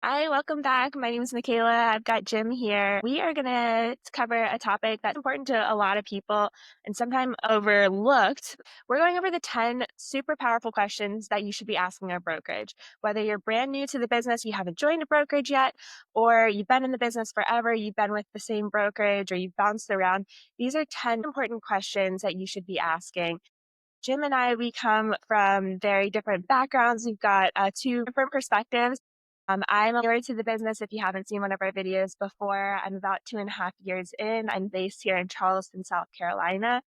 Hi, welcome back. My name is Michaela. I've got Jim here. We are going to cover a topic that's important to a lot of people and sometimes overlooked. We're going over the 10 super powerful questions that you should be asking a brokerage. Whether you're brand new to the business, you haven't joined a brokerage yet, or you've been in the business forever, you've been with the same brokerage, or you've bounced around, these are 10 important questions that you should be asking. Jim and I, we come from very different backgrounds. We've got two different perspectives. I'm newer to the business. If you haven't seen one of our videos before, I'm about 2.5 years in. I'm based here in Charleston, South Carolina.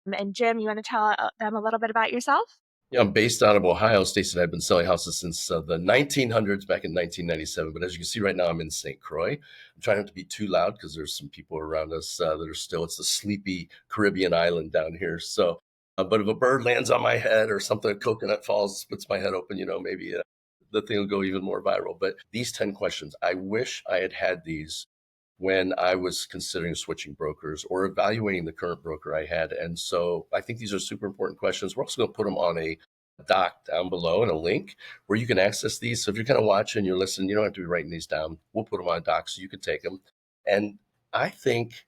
And Jim, you want to tell them a little bit about yourself? Yeah, I'm based out of Ohio State, and I've been selling houses since the 1900s, back in 1997. But as you can see right now, I'm in St. Croix. I'm trying not to be too loud because there's some people around us that are still, it's a sleepy Caribbean island down here. But if a bird lands on my head or something, a coconut falls, splits my head open, maybe the thing will go even more viral. But these 10 questions, I wish I had had these when I was considering switching brokers or evaluating the current broker I had. And so I think these are super important questions. We're also going to put them on a doc down below and a link where you can access these. So if you're kind of watching, you're listening, you don't have to be writing these down. We'll put them on a doc so you can take them. And I think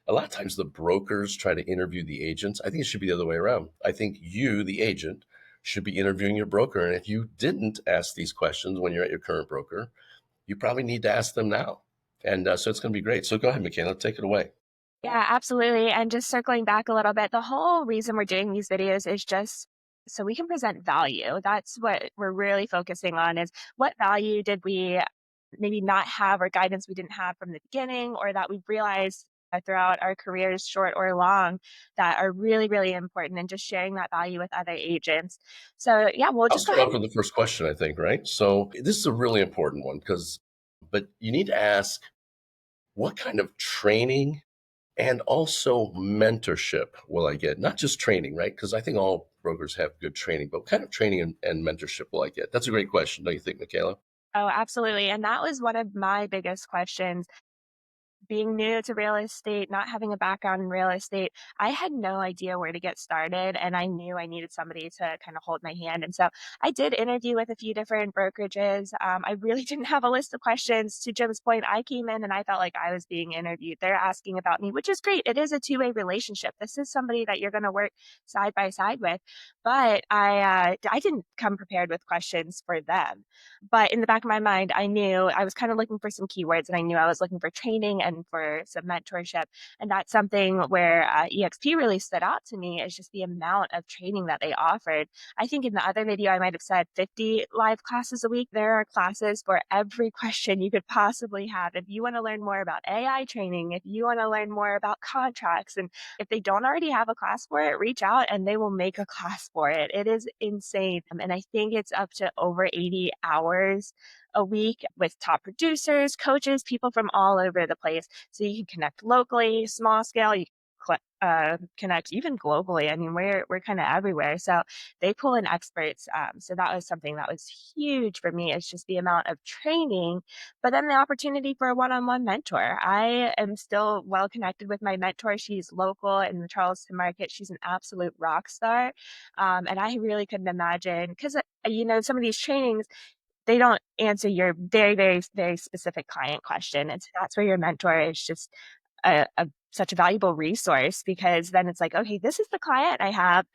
a lot of times the brokers try to interview the agents. I think it should be the other way around. I think you, the agent, should be interviewing your broker. And if you didn't ask these questions when you're at your current broker, you probably need to ask them now. And so it's going to be great. So go ahead, Michaela, take it away. Yeah, absolutely. And just circling back a little bit, the whole reason we're doing these videos is just so we can present value. That's what we're really focusing on is what value did we maybe not have or guidance we didn't have from the beginning or that we've realized throughout our careers, short or long, that are really, really important and just sharing that value with other agents. So yeah, we'll I'll just go start ahead off and with the first question, I think, right? So this is a really important one but you need to ask what kind of training and also mentorship will I get? Not just training, right? Because I think all brokers have good training, but what kind of training and mentorship will I get? That's a great question, don't you think, Michaela? oh, absolutely. And that was one of my biggest questions being new to real estate, not having a background in real estate, I had no idea where to get started. And I knew I needed somebody to kind of hold my hand. And so I did interview with a few different brokerages. I really didn't have a list of questions. To Jim's point, I came in and I felt like I was being interviewed. They're asking about me, which is great. It is a two-way relationship. This is somebody that you're going to work side by side with. But I didn't come prepared with questions for them. But in the back of my mind, I knew I was kind of looking for some keywords and I knew I was looking for training and for some mentorship. And that's something where EXP really stood out to me is just the amount of training that they offered. I think in the other video, I might have said 50 live classes a week. There are classes for every question you could possibly have. If you want to learn more about AI training, if you want to learn more about contracts, and if they don't already have a class for it, reach out and they will make a class for it. It is insane. And I think it's up to over 80 hours a week with top producers, coaches, people from all over the place. So you can connect locally, small scale, you can connect even globally. I mean, we're kind of everywhere. So they pull in experts. So that was something that was huge for me. It's just the amount of training, but then the opportunity for a one-on-one mentor. I am still well connected with my mentor. She's local in the Charleston market. She's an absolute rock star. And I really couldn't imagine because some of these trainings they don't answer your very, very, very specific client question. And so that's where your mentor is just such a valuable resource because then it's like, okay, this is the client I have.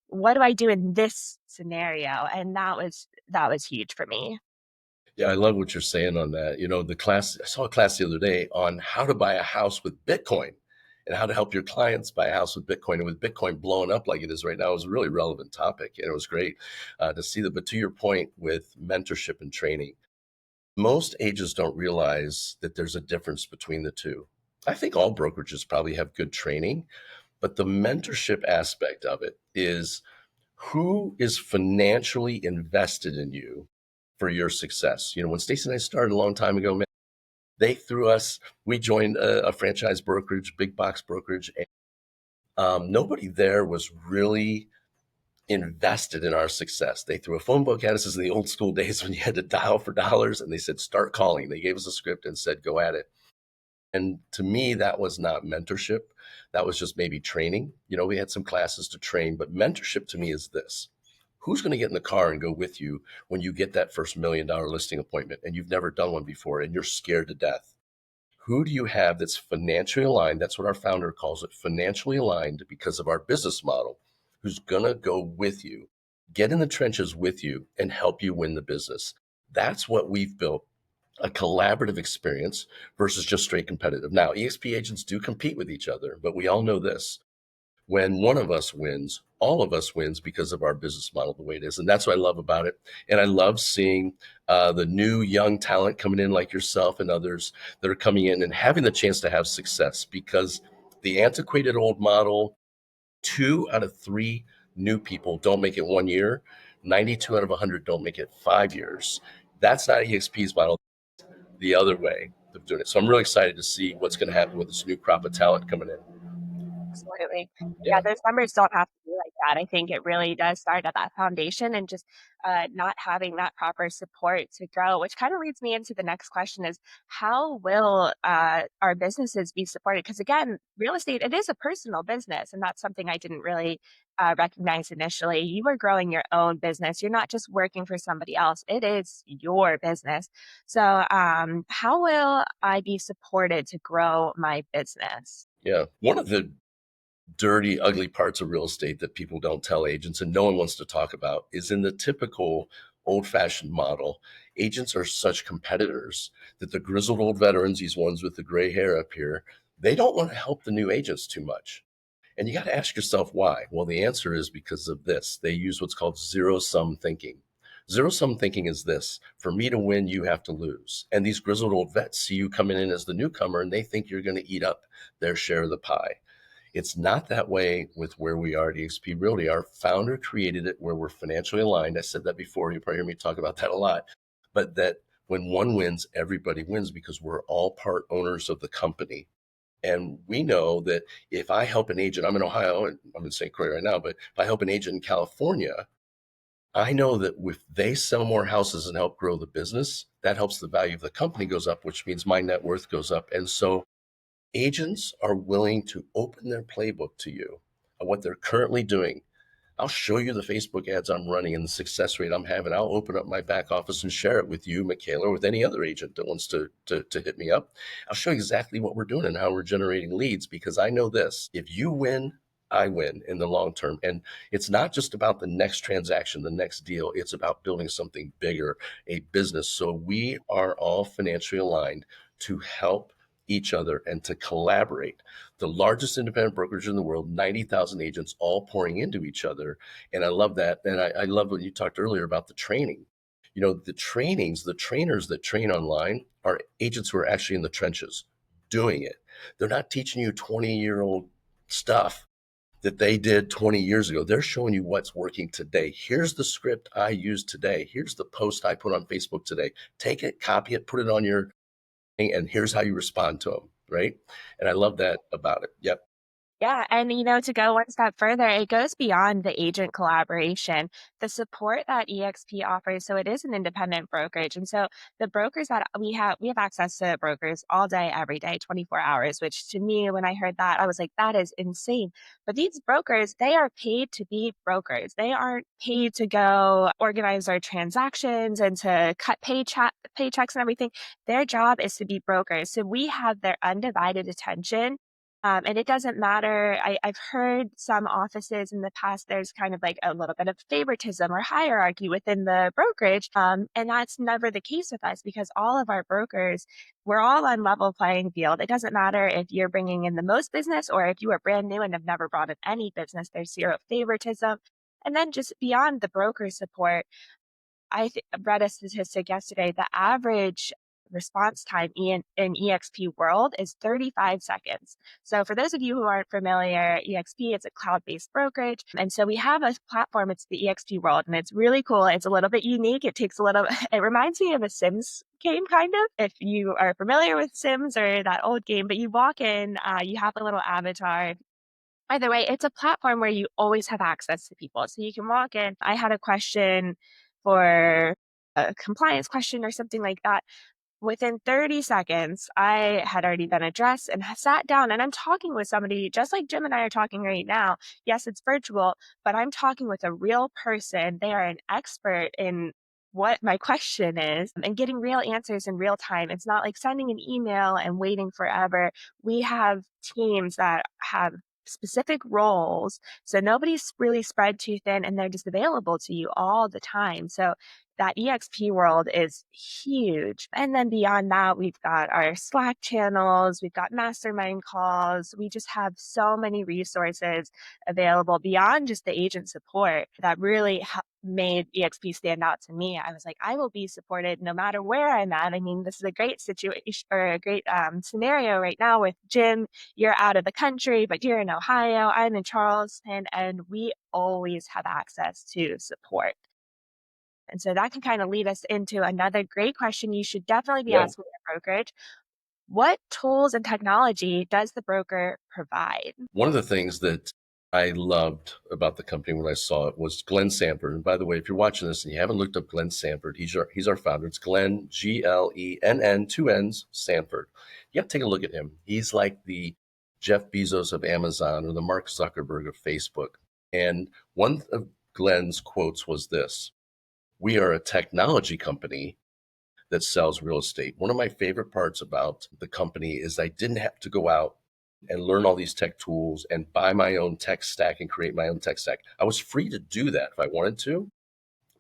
What do I do in this scenario? And that was huge for me. Yeah, I love what you're saying on that. I saw a class the other day on how to buy a house with Bitcoin and how to help your clients buy a house with Bitcoin. And with Bitcoin blowing up like it is right now, it was a really relevant topic. And it was great to see that. But to your point with mentorship and training, most agents don't realize that there's a difference between the two. I think all brokerages probably have good training, but the mentorship aspect of it is who is financially invested in you for your success. When Stacey and I started a long time ago, man, they threw us, we joined a franchise brokerage, big box brokerage. And, nobody there was really invested in our success. They threw a phone book at us as in the old school days when you had to dial for dollars and they said, start calling. They gave us a script and said, go at it. And to me, that was not mentorship. That was just maybe training. We had some classes to train, but mentorship to me is this. Who's going to get in the car and go with you when you get that first $1 million listing appointment and you've never done one before and you're scared to death? Who do you have that's financially aligned? That's what our founder calls it, financially aligned because of our business model, who's going to go with you, get in the trenches with you, and help you win the business. That's what we've built, a collaborative experience versus just straight competitive. Now, EXP agents do compete with each other, but we all know this. When one of us wins, all of us wins because of our business model the way it is. And that's what I love about it. And I love seeing the new young talent coming in like yourself and others that are coming in and having the chance to have success, because the antiquated old model, 2 out of 3 new people don't make it 1 year. 92 out of 100 don't make it 5 years. That's not EXP's model, the other way of doing it. So I'm really excited to see what's going to happen with this new crop of talent coming in. Absolutely. Yeah, Yeah. those numbers don't have to be like that. I think it really does start at that foundation and just not having that proper support to grow, which kind of leads me into the next question is how will our businesses be supported? Because again, real estate, it is a personal business, and that's something I didn't really recognize initially. You are growing your own business. You're not just working for somebody else. It is your business. So how will I be supported to grow my business? Yeah. One of the dirty, ugly parts of real estate that people don't tell agents and no one wants to talk about is in the typical old fashioned model. Agents are such competitors that the grizzled old veterans, these ones with the gray hair up here, they don't want to help the new agents too much. And you got to ask yourself why. Well, the answer is because of this. They use what's called zero sum thinking. Zero sum thinking is this: for me to win, you have to lose. And these grizzled old vets see you coming in as the newcomer and they think you're going to eat up their share of the pie. It's not that way with where we are at eXp Realty. Our founder created it where we're financially aligned. I said that before. You probably hear me talk about that a lot. But that when one wins, everybody wins because we're all part owners of the company. And we know that if I help an agent, I'm in Ohio and I'm in St. Croix right now, but if I help an agent in California, I know that if they sell more houses and help grow the business, that helps the value of the company goes up, which means my net worth goes up. And so agents are willing to open their playbook to you of what they're currently doing. I'll show you the Facebook ads I'm running and the success rate I'm having. I'll open up my back office and share it with you, Michaela, or with any other agent that wants to hit me up. I'll show you exactly what we're doing and how we're generating leads, because I know this: if you win, I win in the long term. And it's not just about the next transaction, the next deal. It's about building something bigger, a business. So we are all financially aligned to help each other and to collaborate. The largest independent brokerage in the world, 90,000 agents all pouring into each other. And I love that. And I love what you talked earlier about the training. You know, the trainings, the trainers that train online are agents who are actually in the trenches doing it. They're not teaching you 20-year-old stuff that they did 20 years ago. They're showing you what's working today. Here's the script I used today. Here's the post I put on Facebook today. Take it, copy it, put it on your, and here's how you respond to them. Right. And I love that about it. Yep. Yeah, and to go one step further, it goes beyond the agent collaboration. The support that EXP offers, so it is an independent brokerage. And so the brokers that we have access to brokers all day, every day, 24 hours, which to me, when I heard that, I was like, that is insane. But these brokers, they are paid to be brokers. They aren't paid to go organize our transactions and to cut paychecks and everything. Their job is to be brokers. So we have their undivided attention, and it doesn't matter. I've heard some offices in the past, there's kind of like a little bit of favoritism or hierarchy within the brokerage. And that's never the case with us because all of our brokers, we're all on level playing field. It doesn't matter if you're bringing in the most business or if you are brand new and have never brought in any business, there's zero favoritism. And then just beyond the broker support, read a statistic yesterday. The average response time in EXP world is 35 seconds. So for those of you who aren't familiar, EXP, it's a cloud-based brokerage. And so we have a platform, it's the EXP world, and it's really cool. It's a little bit unique. It takes a little, it reminds me of a Sims game, kind of, if you are familiar with Sims or that old game, but you walk in, you have a little avatar. Either way, it's a platform where you always have access to people. So you can walk in. I had a question for a compliance question or something like that. Within 30 seconds, I had already been addressed and sat down, and I'm talking with somebody just like Jim and I are talking right now. Yes, it's virtual, but I'm talking with a real person. They are an expert in what my question is and getting real answers in real time. It's not like sending an email and waiting forever. We have teams that have specific roles, so nobody's really spread too thin, and they're just available to you all the time. So that EXP world is huge. And then beyond that, we've got our Slack channels, we've got mastermind calls. We just have so many resources available beyond just the agent support that really made EXP stand out to me. I was like, I will be supported no matter where I'm at. I mean, this is a great situation or a great scenario right now with Jim. You're out of the country, but you're in Ohio. I'm in Charleston, and we always have access to support. And so that can kind of lead us into another great question you should definitely be Yeah. asking your brokerage. What tools and technology does the broker provide? One of the things that I loved about the company when I saw it was Glenn Sanford. And by the way, if you're watching this and you haven't looked up Glenn Sanford, he's our founder. It's Glenn, Glenn, two N's, Sanford. You have to take a look at him. He's like the Jeff Bezos of Amazon or the Mark Zuckerberg of Facebook. And one of Glenn's quotes was this: "We are a technology company that sells real estate." One of my favorite parts about the company is I didn't have to go out and learn all these tech tools and buy my own tech stack and create my own tech stack. I was free to do that if I wanted to,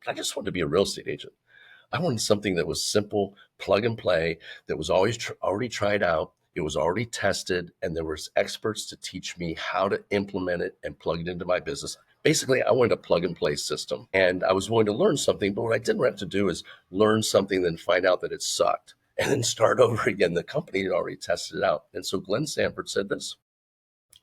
but I just wanted to be a real estate agent. I wanted something that was simple, plug and play, that was always already tried out. It was already tested, and there was experts to teach me how to implement it and plug it into my business. Basically, I wanted a plug and play system, and I was willing to learn something. But what I didn't have to do is learn something, then find out that it sucked, and then start over again. The company had already tested it out, and so Glenn Sanford said this: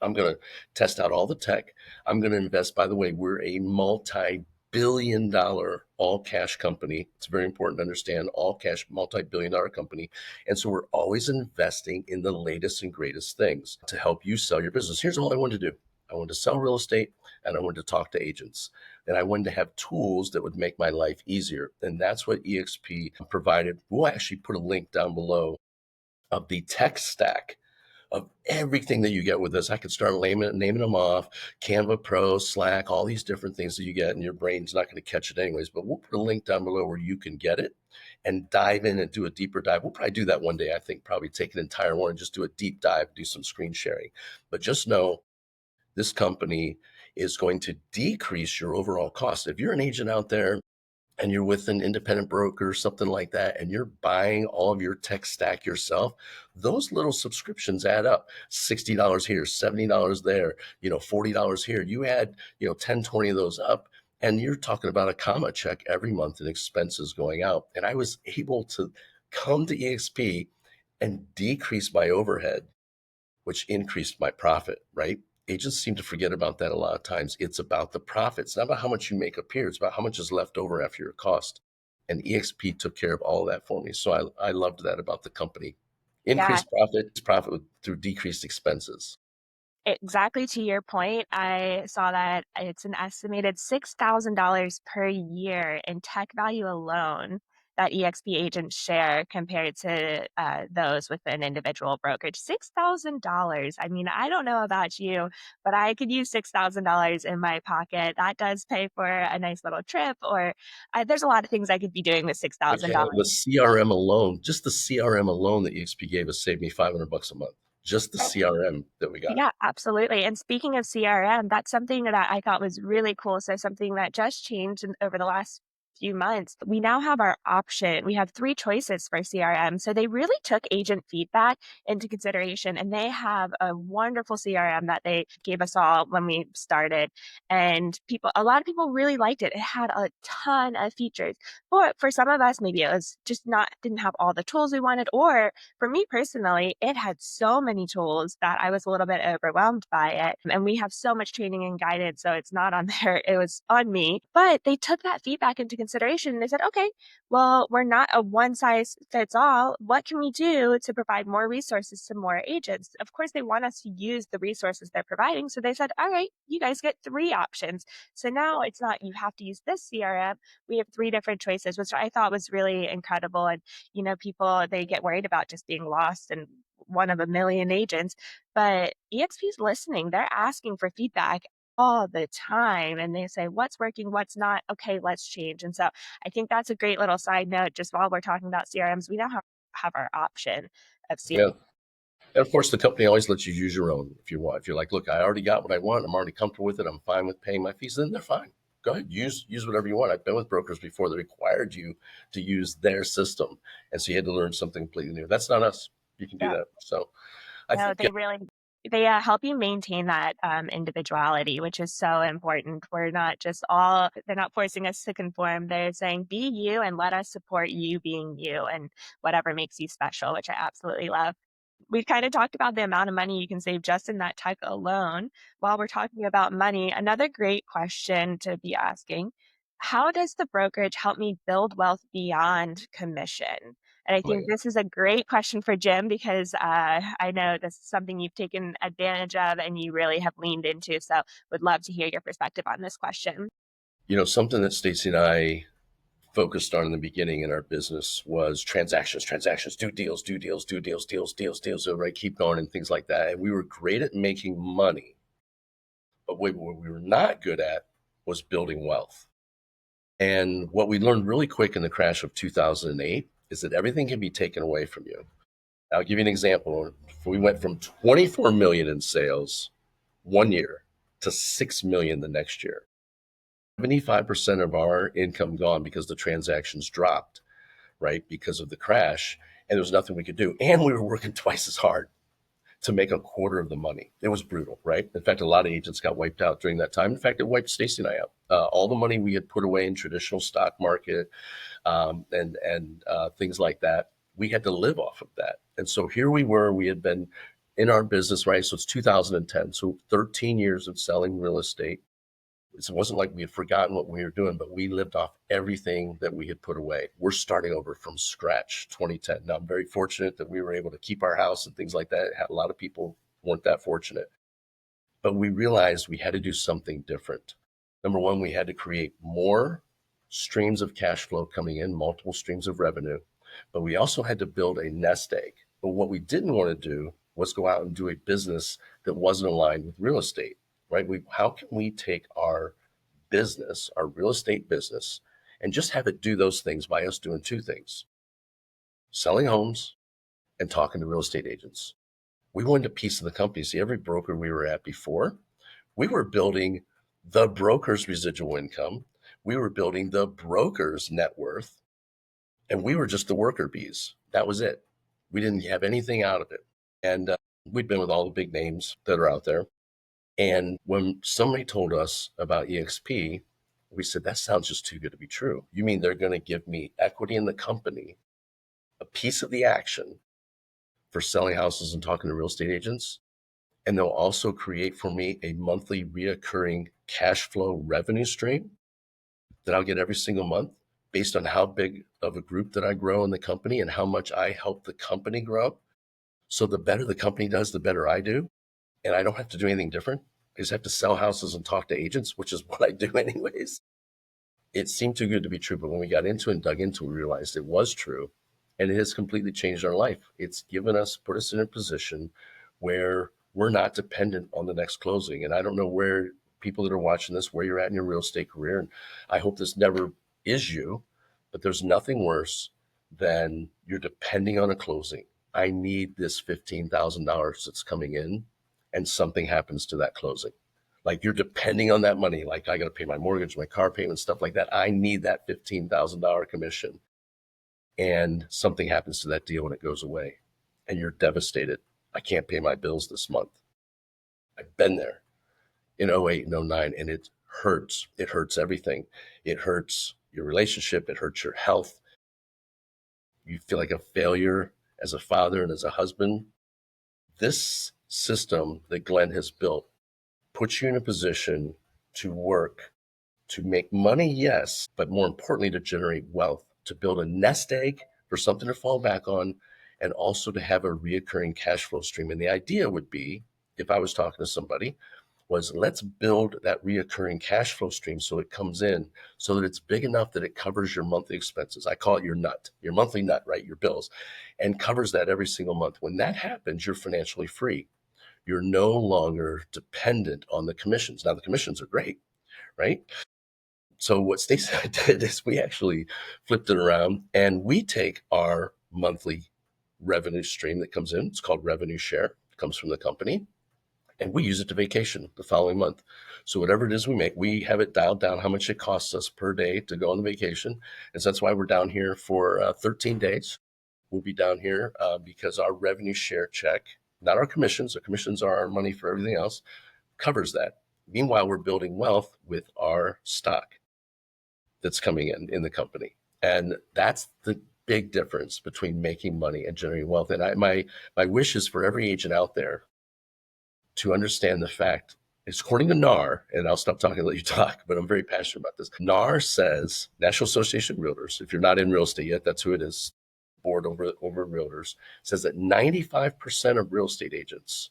"I'm going to test out all the tech. I'm going to invest." By the way, we're a multi-billion-dollar all cash company. It's very important to understand, all cash, multi-billion-dollar company. And so we're always investing in the latest and greatest things to help you sell your business. Here's all I wanted to do. I wanted to sell real estate, and I wanted to talk to agents. And I wanted to have tools that would make my life easier. And that's what EXP provided. We'll actually put a link down below of the tech stack of everything that you get with this. I could start naming them off: Canva Pro, Slack, all these different things that you get, and your brain's not going to catch it anyways. But we'll put a link down below where you can get it and dive in and do a deeper dive. We'll probably do that one day. I think probably take an entire one and just do a deep dive, do some screen sharing. But just know this company is going to decrease your overall cost. If you're an agent out there and you're with an independent broker or something like that, and you're buying all of your tech stack yourself, those little subscriptions add up. $60 here, $70 there, $40 here. You add, 10, 20 of those up, and you're talking about a comma check every month in expenses going out. And I was able to come to EXP and decrease my overhead, which increased my profit, right? Agents seem to forget about that a lot of times. It's about the profit. It's not about how much you make up here. It's about how much is left over after your cost. And EXP took care of all of that for me. So I loved that about the company. Yeah, Increased profit through decreased expenses. exactly to your point. I saw that it's an estimated $6,000 per year in tech value alone that EXP agents share compared to those with an individual brokerage. $6,000. I mean, I don't know about you, but I could use $6,000 in my pocket. That does pay for a nice little trip, or there's a lot of things I could be doing with $6,000. Michaela, the CRM alone, just the CRM alone that EXP gave us saved me $500 a month. Just the CRM that we got. Yeah, absolutely. And speaking of CRM, that's something that I thought was really cool. So something that just changed over the last few months. We now have our option. We have three choices for CRM. So they really took agent feedback into consideration, and they have a wonderful CRM that they gave us all when we started. And a lot of people really liked it. It had a ton of features. For some of us, maybe it was just not, didn't have all the tools we wanted, or for me personally, it had so many tools that I was a little bit overwhelmed by it. And we have so much training and guidance, so it's not on there. It was on me. But they took that feedback into consideration consideration. And they said, okay, well, we're not a one size fits all. What can we do to provide more resources to more agents? Of course, they want us to use the resources they're providing. So they said, all right, you guys get three options. So now it's not you have to use this CRM. We have three different choices, which I thought was really incredible. And, people, they get worried about just being lost and one of a million agents, but EXP's listening. They're asking for feedback all the time, and they say, what's working, what's not. Okay, let's change. And so I think that's a great little side note. Just while we're talking about CRMs, we now have our option of CRM. Yeah. And of course, the company always lets you use your own if you want. If you're like, look, I already got what I want. I'm already comfortable with it. I'm fine with paying my fees. Then they're fine. Go ahead, use whatever you want. I've been with brokers before that required you to use their system, and so you had to learn something completely new. That's not us. You can do Yeah. that. So I No, think they help you maintain that individuality, which is so important. We're not just all they're not forcing us to conform. They're saying be you and let us support you being you and whatever makes you special, which I absolutely love. We've kind of talked about the amount of money you can save just in that tech alone. While we're talking about money, another great question to be asking, how does the brokerage help me build wealth beyond commission? And I think this is a great question for Jim because I know this is something you've taken advantage of and you really have leaned into. So would love to hear your perspective on this question. something that Stacy and I focused on in the beginning in our business was transactions, do deals, deals, right? Keep going and things like that. And we were great at making money, but what we were not good at was building wealth. And what we learned really quick in the crash of 2008 is that everything can be taken away from you. I'll give you an example. We went from 24 million in sales one year to 6 million the next year. 75% of our income gone because the transactions dropped, right? Because of the crash. And there was nothing we could do. And we were working twice as hard to make a quarter of the money. It was brutal, right? In fact, a lot of agents got wiped out during that time. In fact, it wiped Stacy and I out. All the money we had put away in traditional stock market and things like that, we had to live off of that. And so here we were. We had been in our business, right? So it's 2010. So 13 years of selling real estate. It wasn't like we had forgotten what we were doing, but we lived off everything that we had put away. We're starting over from scratch, 2010. Now, I'm very fortunate that we were able to keep our house and things like that. A lot of people weren't that fortunate, but we realized we had to do something different. Number one, we had to create more streams of cash flow coming in, multiple streams of revenue, but we also had to build a nest egg. But what we didn't want to do was go out and do a business that wasn't aligned with real estate, right? How can we take our business, our real estate business, and just have it do those things by us doing two things: selling homes and talking to real estate agents. We wanted a piece of the company. See, every broker we were at before, we were building the broker's residual income. We were building the broker's net worth, and we were just the worker bees. That was it. We didn't have anything out of it. And we'd been with all the big names that are out there. And when somebody told us about EXP, we said, that sounds just too good to be true. You mean they're going to give me equity in the company, a piece of the action for selling houses and talking to real estate agents? And they'll also create for me a monthly reoccurring cash flow revenue stream that I'll get every single month based on how big of a group that I grow in the company and how much I help the company grow. So the better the company does, the better I do. And I don't have to do anything different. I just have to sell houses and talk to agents, which is what I do anyways. It seemed too good to be true, but when we got into it and dug into it, we realized it was true. And it has completely changed our life. It's put us in a position where we're not dependent on the next closing. And I don't know where people that are watching this, where you're at in your real estate career. And I hope this never is you, but there's nothing worse than you're depending on a closing. I need this $15,000 that's coming in, and something happens to that closing. Like, you're depending on that money. Like, I got to pay my mortgage, my car payment, stuff like that. I need that $15,000 commission. And something happens to that deal and it goes away. And you're devastated. I can't pay my bills this month. I've been there in '08 and '09, and it hurts. It hurts everything. It hurts your relationship. It hurts your health. You feel like a failure as a father and as a husband. This system that Glenn has built puts you in a position to work To make money, yes, but more importantly, to generate wealth, to build a nest egg for something to fall back on, and also to have a reoccurring cash flow stream. And the idea would be, if I was talking to somebody, was let's build that reoccurring cash flow stream so it comes in so that it's big enough that it covers your monthly expenses. I call it your nut, your monthly nut, right? Your bills, and covers that every single month. When that happens, you're financially free. You're no longer dependent on the commissions. Now, the commissions are great, right? So what Stacey and I did is we actually flipped it around and we take our monthly revenue stream that comes in. It's called revenue share. It comes from the company and we use it to vacation the following month. So whatever it is we make, we have it dialed down how much it costs us per day to go on the vacation. And so that's why we're down here for 13 days. We'll be down here because our revenue share check, not our commissions, our commissions are our money for everything else, covers that. Meanwhile, we're building wealth with our stock that's coming in the company. And that's the big difference between making money and generating wealth. And my wish is for every agent out there to understand the fact, it's according to NAR, and I'll stop talking and let you talk, but I'm very passionate about this. NAR says, National Association of Realtors, if you're not in real estate yet, that's who it is, board over realtors, says that 95% of real estate agents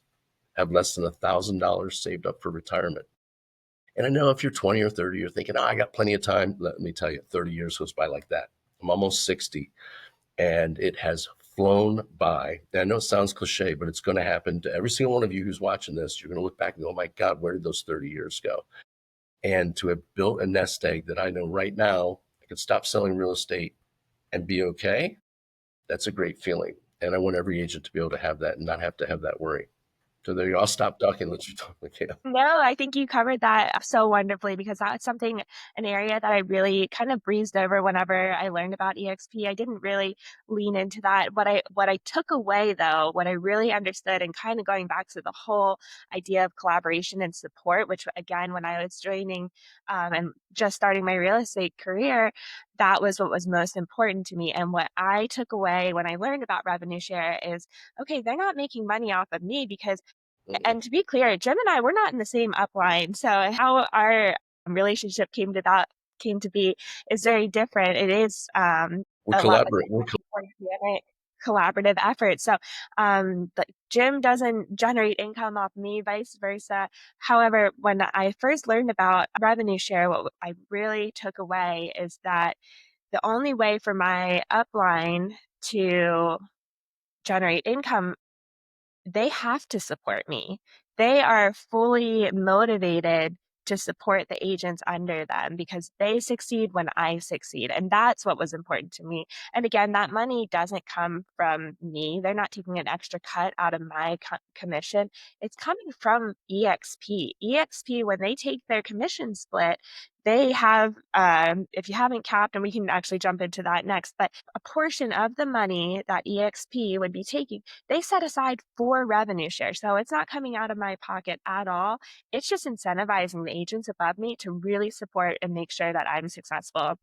have less than $1,000 saved up for retirement. And I know if you're 20 or 30, you're thinking, oh, I got plenty of time. Let me tell you, 30 years goes by like that. I'm almost 60 and it has flown by. And I know it sounds cliche, but it's going to happen to every single one of you who's watching this. You're going to look back and go, oh my God, where did those 30 years go? And to have built a nest egg that I know right now, I could stop selling real estate and be okay. That's a great feeling. And I want every agent to be able to have that and not have to have that worry. So there you go. I'll stop talking and let you talk, Michaela. No, I think you covered that so wonderfully because that's something, an area that I really kind of breezed over whenever I learned about EXP. I didn't really lean into that. What I took away though, what I really understood and kind of going back to the whole idea of collaboration and support, which again, when I was joining and just starting my real estate career, that was what was most important to me. And what I took away when I learned about revenue share is, okay, they're not making money off of me because Mm-mm. and to be clear, Jim and I, we're not in the same upline. So how our relationship came to be is very different. It is We're a lot like collaborating. organic collaborative effort. So but Jim doesn't generate income off me, vice versa. However, when I first learned about revenue share, what I really took away is that the only way for my upline to generate income, they have to support me. They are fully motivated to support the agents under them because they succeed when I succeed. And that's what was important to me. And again, that money doesn't come from me. They're not taking an extra cut out of my commission. It's coming from EXP. EXP, when they take their commission split, they have, if you haven't capped, and we can actually jump into that next, but a portion of the money that EXP would be taking they set aside for revenue share. So it's not coming out of my pocket at all. It's just incentivizing the agents above me to really support and make sure that I'm successful.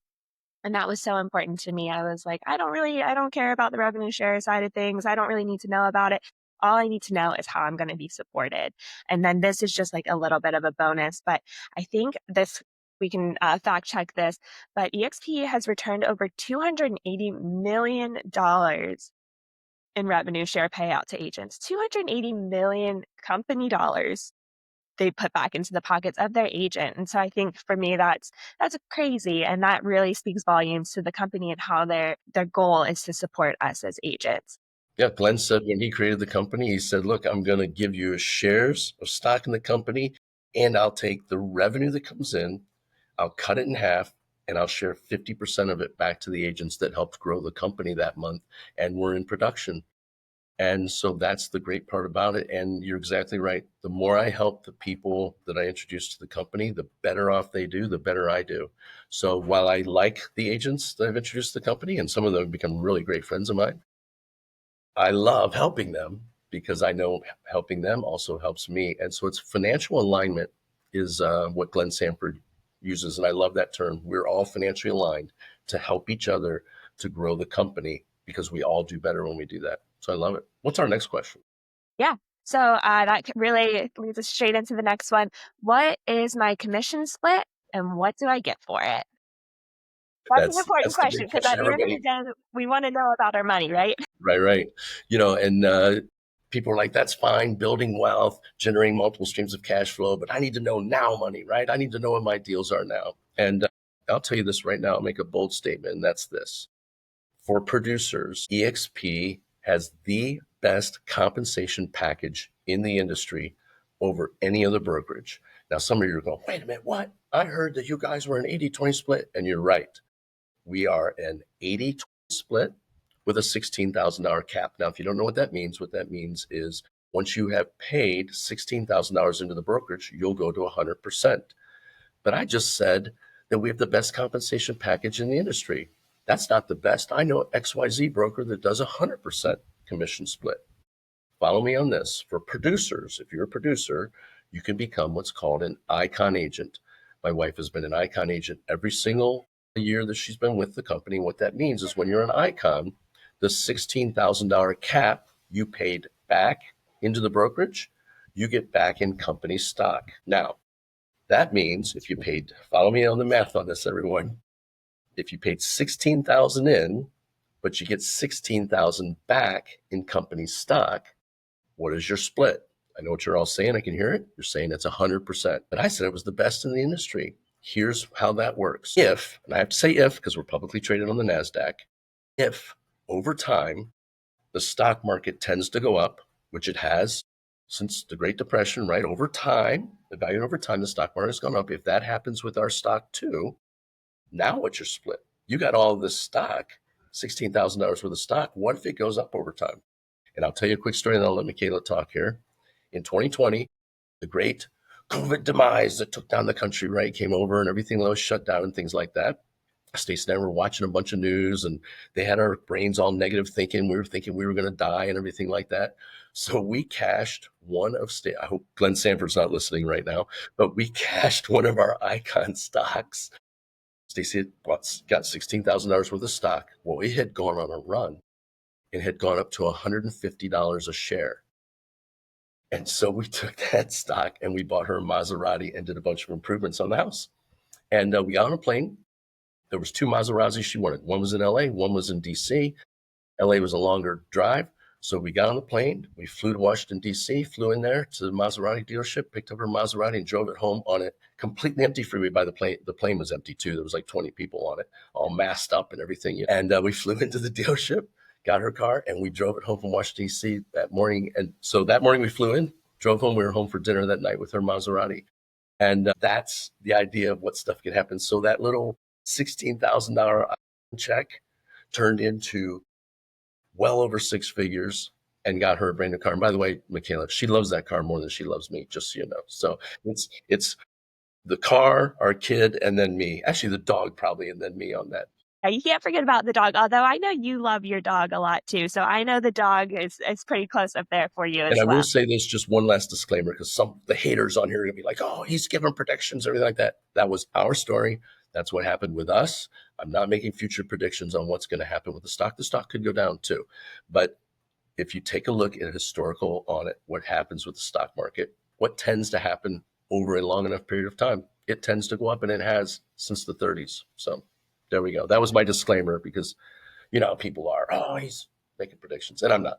And that was so important to me. I was like, I don't care about the revenue share side of things. I don't really need to know about it. All I need to know is how I'm going to be supported. And then this is just like a little bit of a bonus. But I think this, we can fact check this, but EXP has returned over $280 million in revenue share payout to agents. 280 million company dollars they put back into the pockets of their agent. And so I think for me that's crazy and that really speaks volumes to the company and how their goal is to support us as agents. Yeah, Glenn said when he created the company, he said, look, I'm going to give you shares of stock in the company and I'll take the revenue that comes in, I'll cut it in half, and I'll share 50% of it back to the agents that helped grow the company that month and were in production. And so that's the great part about it. And you're exactly right. The more I help the people that I introduce to the company, the better off they do, the better I do. So while I like the agents that I've introduced to the company, and some of them have become really great friends of mine, I love helping them because I know helping them also helps me. And so it's financial alignment is what Glenn Sanford uses. And I love that term. We're all financially aligned to help each other to grow the company because we all do better when we do that. So I love it. What's our next question? Yeah. So that really leads us straight into the next one. What is my commission split? and what do I get for it? That's an important That's the question big because at question. the end of the Everybody, day, we want to know about our money, right? right, right. And people are like, that's fine, building wealth, generating multiple streams of cash flow, but I need to know now money, right? I need to know what my deals are now. And I'll tell you this right now, I'll make a bold statement, and that's this. For producers, EXP has the best compensation package in the industry over any other brokerage. Now, some of you are going, wait a minute, what? I heard that you guys were an 80-20 split, and you're right. We are an 80-20 split with a $16,000 cap. Now, if you don't know what that means is once you have paid $16,000 into the brokerage, you'll go to 100%. But I just said that we have the best compensation package in the industry. That's not the best. I know XYZ broker that does 100% commission split. Follow me on this. For producers, if you're a producer, you can become what's called an icon agent. My wife has been an icon agent every single year that she's been with the company. What that means is when you're an icon, the $16,000 cap you paid back into the brokerage, you get back in company stock. Now, that means if you paid, follow me on the math on this, everyone. If you paid 16,000 in, but you get 16,000 back in company stock, what is your split? I know what you're all saying. I can hear it. You're saying it's 100%. But I said it was the best in the industry. Here's how that works. If, and I have to say if because we're publicly traded on the NASDAQ, if over time the stock market tends to go up, which it has since the Great Depression, right? Over time, the value over time, the stock market has gone up. If that happens with our stock too, now what's your split? You got all of this stock, $16,000 worth of stock. What if it goes up over time? And I'll tell you a quick story and I'll let Michaela talk here. In 2020, the great COVID demise that took down the country, right, came over and everything was shut down and things like that. Stacey and I were watching a bunch of news and they had our brains all negative thinking. We were thinking we were going to die and everything like that. So we cashed one of I hope Glenn Sanford's not listening right now, but we cashed one of our icon stocks. Stacey had got $16,000 worth of stock. Well, it had gone on a run and had gone up to $150 a share. And so we took that stock and we bought her a Maserati and did a bunch of improvements on the house. And we got on a plane. There was two Maseratis she wanted. One was in LA, one was in DC. LA was a longer drive. So we got on the plane. We flew to Washington, DC, flew in there to the Maserati dealership, picked up her Maserati and drove it home on a completely empty freeway by the plane. The plane was empty too. There was like 20 people on it, all masked up and everything. And we flew into the dealership, got her car, and we drove it home from Washington, DC that morning. And so that morning we flew in, drove home. We were home for dinner that night with her Maserati. And that's the idea of what stuff can happen. So that little $16,000 check turned into well over six figures and got her a brand new car. And by the way, Michaela, she loves that car more than she loves me, just so you know. So it's the car, our kid, and then me. Actually, the dog probably, and then me on that. Yeah, you can't forget about the dog, although I know you love your dog a lot too. So I know the dog is pretty close up there for you And as I will well. say this, just one last disclaimer, because some the haters on here are gonna be like, "Oh, he's giving predictions, everything like that." That was our story. That's what happened with us. I'm not making future predictions on what's going to happen with the stock. The stock could go down too, but if you take a look at historical on it, what happens with the stock market, what tends to happen over a long enough period of time, it tends to go up, and it has since the 30s. So there we go. That was my disclaimer because people are, oh, he's making predictions, and I'm not.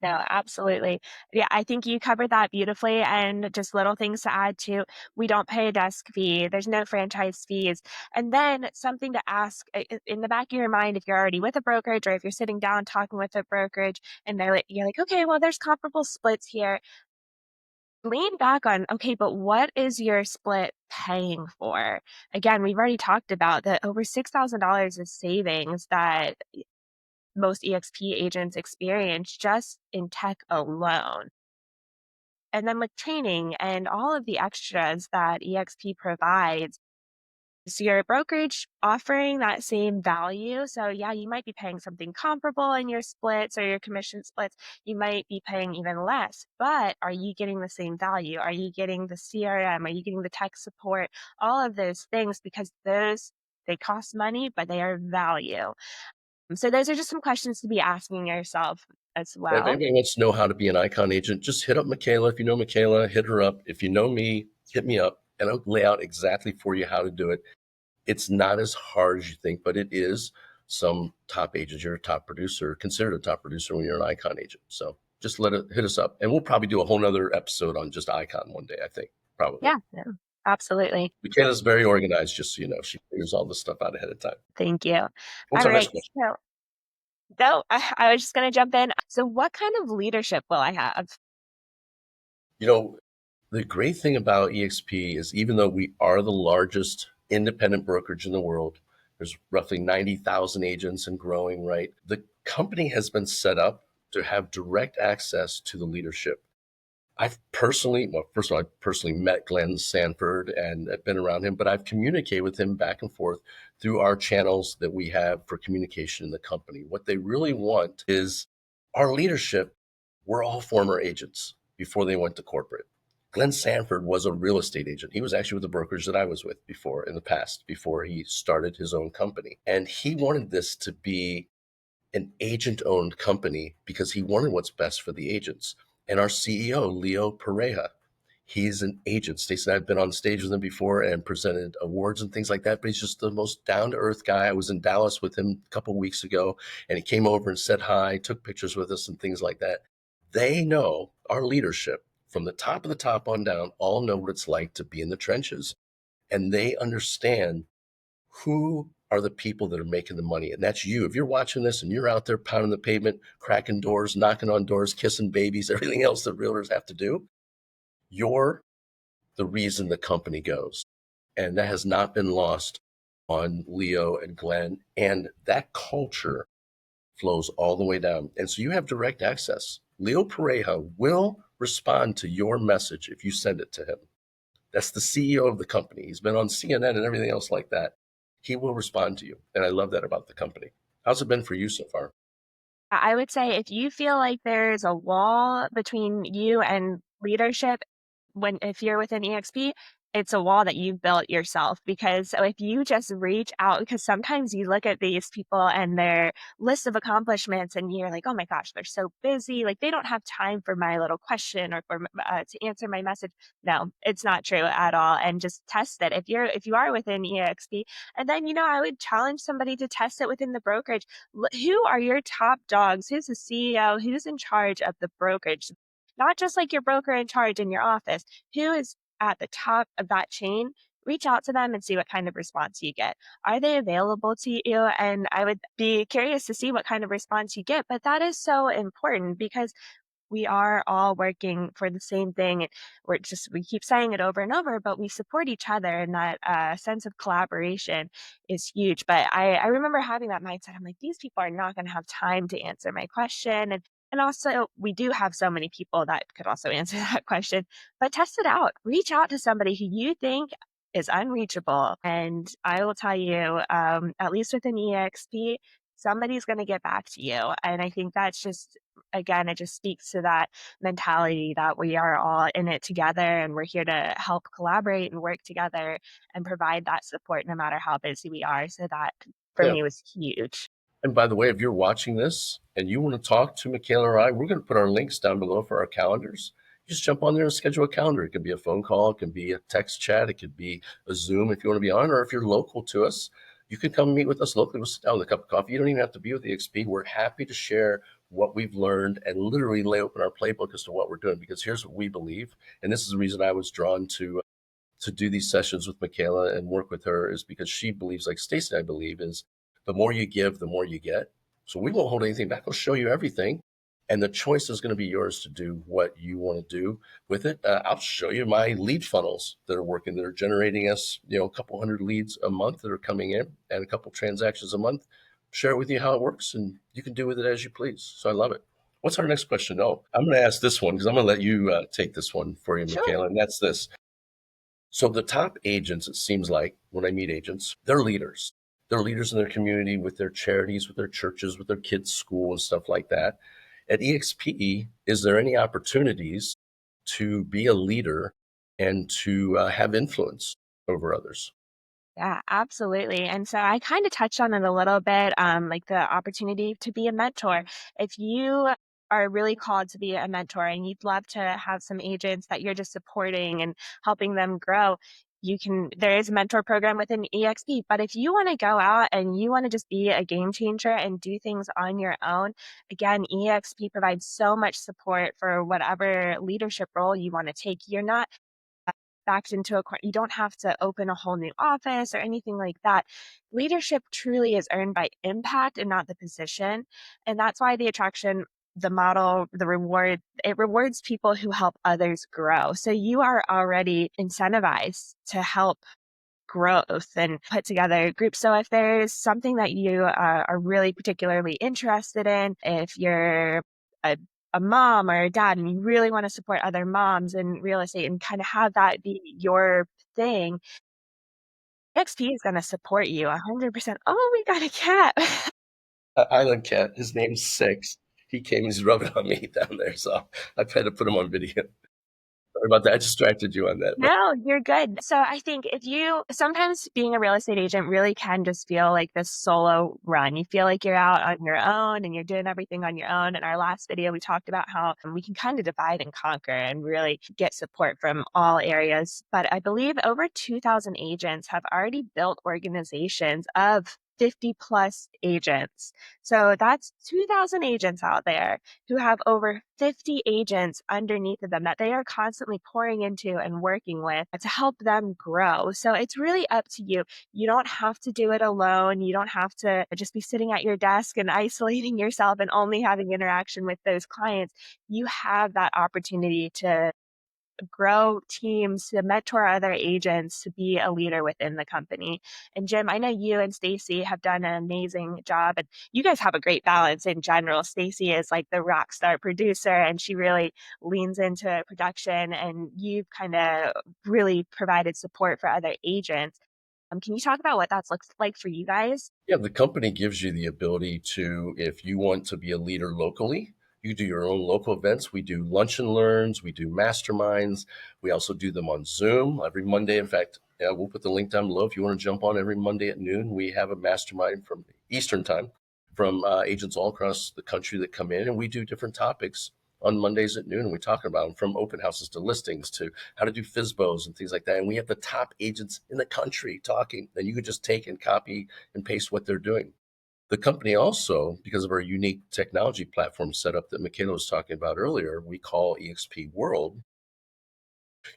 No, absolutely. Yeah, I think you covered that beautifully. And just little things to add to, we don't pay a desk fee. There's no franchise fees. And then something to ask in the back of your mind, if you're already with a brokerage or if you're sitting down talking with a brokerage and you're like, okay, well, there's comparable splits here. Lean back on, okay, but what is your split paying for? Again, we've already talked about that over $6,000 is savings that most EXP agents experience just in tech alone. And then with training and all of the extras that EXP provides, so your brokerage offering that same value. So yeah, you might be paying something comparable in your splits or your commission splits. You might be paying even less, but are you getting the same value? Are you getting the CRM? Are you getting the tech support? All of those things, because they cost money, but they are value. So those are just some questions to be asking yourself as If well. anybody wants to know how to be an icon agent, just hit up Michaela. If you know Michaela, hit her up. If you know me, hit me up. and I'll lay out exactly for you how to do it. It's not as hard as you think, but it is. Some top agents, you're a top producer, considered a top producer when you're an icon agent. So just let it hit us up. And we'll probably do a whole nother episode on just icon one day, I think. Probably. Yeah, no, absolutely. Michaela's very organized, just so you know. She figures all this stuff out ahead of time. Thank you. What's All our next right. question? So, no, I was just going to jump in. So, what kind of leadership will I have? You know, the great thing about EXP is even though we are the largest independent brokerage in the world, there's roughly 90,000 agents and growing, right? The company has been set up to have direct access to the leadership. I've personally, well, first of all, I personally met Glenn Sanford and I've been around him, but I've communicated with him back and forth through our channels that we have for communication in the company. What they really want is our leadership. We're all former agents before they went to corporate. Glenn Sanford was a real estate agent. He was actually with the brokerage that I was with before in the past, before he started his own company. And he wanted this to be an agent owned company because he wanted what's best for the agents. And our CEO, Leo Pareja, he's an agent. Stacey and I have been on stage with him before and presented awards and things like that, but he's just the most down to earth guy. I was in Dallas with him a couple of weeks ago and he came over and said hi, took pictures with us and things like that. They know our leadership from the top of the top on down, all know what it's like to be in the trenches. And they understand who are the people that are making the money. And that's you. If you're watching this and you're out there pounding the pavement, cracking doors, knocking on doors, kissing babies, everything else that realtors have to do, you're the reason the company goes. And that has not been lost on Leo and Glenn. And that culture flows all the way down. And so you have direct access. Leo Pareja will respond to your message if you send it to him. That's the CEO of the company. He's been on CNN and everything else like that. He will respond to you. And I love that about the company. How's it been for you so far? I would say if you feel like there's a wall between you and leadership, if you're within EXP, it's a wall that you've built yourself because so if you just reach out, because sometimes you look at these people and their list of accomplishments and you're like, oh my gosh, they're so busy. Like they don't have time for my little question or for to answer my message. No, it's not true at all. And just test it. If you are within EXP, and then, I would challenge somebody to test it within the brokerage. Who are your top dogs? Who's the CEO? Who's in charge of the brokerage? Not just like your broker in charge in your office. Who is at the top of that chain? Reach out to them and see what kind of response you get. Are they available to you? And I would be curious to see what kind of response you get. But that is so important because we are all working for the same thing. We keep saying it over and over, but we support each other, and that sense of collaboration is huge. But I remember having that mindset. I'm like, these people are not going to have time to answer my question, and also we do have so many people that could also answer that question. But test it out. Reach out to somebody who you think is unreachable, and I will tell you, at least within EXP, somebody's going to get back to you. And I think that's just, again, it just speaks to that mentality that we are all in it together and we're here to help collaborate and work together and provide that support no matter how busy we are. So that for Yeah. me was huge. And by the way, if you're watching this and you want to talk to Michaela or I, we're going to put our links down below for our calendars. You just jump on there and schedule a calendar. It could be a phone call, it could be a text chat, it could be a Zoom if you want to be on, or if you're local to us, you can come meet with us locally. We'll sit down with a cup of coffee. You don't even have to be with the XP. We're happy to share what we've learned and literally lay open our playbook as to what we're doing because here's what we believe. And this is the reason I was drawn to do these sessions with Michaela and work with her is because she believes, like Stacey and I believe, is the more you give, the more you get. So we won't hold anything back. We'll show you everything. And the choice is going to be yours to do what you want to do with it. I'll show you my lead funnels that are working, that are generating us, a couple hundred leads a month that are coming in and a couple transactions a month. Share with you how it works and you can do with it as you please. So I love it. What's our next question? Oh, I'm going to ask this one because I'm going to let you take this one for you, Sure. Michaela. And that's this. So the top agents, it seems like when I meet agents, they're leaders. They're leaders in their community with their charities, with their churches, with their kids' school and stuff like that. At EXP, is there any opportunities to be a leader and to have influence over others? Yeah, absolutely. And so I kind of touched on it a little bit, like the opportunity to be a mentor. If you are really called to be a mentor and you'd love to have some agents that you're just supporting and helping them grow, there is a mentor program within EXP, but if you want to go out and you want to just be a game changer and do things on your own, again, EXP provides so much support for whatever leadership role you want to take. You're not backed into you don't have to open a whole new office or anything like that. Leadership truly is earned by impact and not the position. And that's why the attraction, the model, the reward, it rewards people who help others grow. So you are already incentivized to help growth and put together groups. So if there's something that you are really particularly interested in, if you're a, a mom or a dad and you really want to support other moms in real estate and kind of have that be your thing, XP is going to support you 100%. Oh, we got a cat. Island cat. His name's Six. He came and he's rubbing on me down there, so I've had to put him on video. Sorry about that. I distracted you on that. But No, you're good. So I think if you sometimes being a real estate agent really can just feel like this solo run. You feel like you're out on your own and you're doing everything on your own. In our last video, we talked about how we can kind of divide and conquer and really get support from all areas. But I believe over 2,000 agents have already built organizations of 50 plus agents. So that's 2,000 agents out there who have over 50 agents underneath of them that they are constantly pouring into and working with to help them grow. So it's really up to you. You don't have to do it alone. You don't have to just be sitting at your desk and isolating yourself and only having interaction with those clients. You have that opportunity to grow teams, to mentor other agents, to be a leader within the company. And Jim, I know you and Stacy have done an amazing job, and you guys have a great balance in general. Stacy is like the rock star producer, and she really leans into production, and you've kind of really provided support for other agents. Can you talk about what that looks like for you guys? yeah, the company gives you the ability to, if you want to be a leader locally, you do your own local events. We do lunch and learns, we do masterminds. We also do them on Zoom every Monday. In fact, yeah, we'll put the link down below if you want to jump on every Monday at noon. We have a mastermind from Eastern time from agents all across the country that come in, and we do different topics on Mondays at noon. And we talk about them from open houses to listings to how to do FISBOs and things like that. And we have the top agents in the country talking, and you could just take and copy and paste what they're doing. The company also, because of our unique technology platform setup that Michaela was talking about earlier, we call EXP World.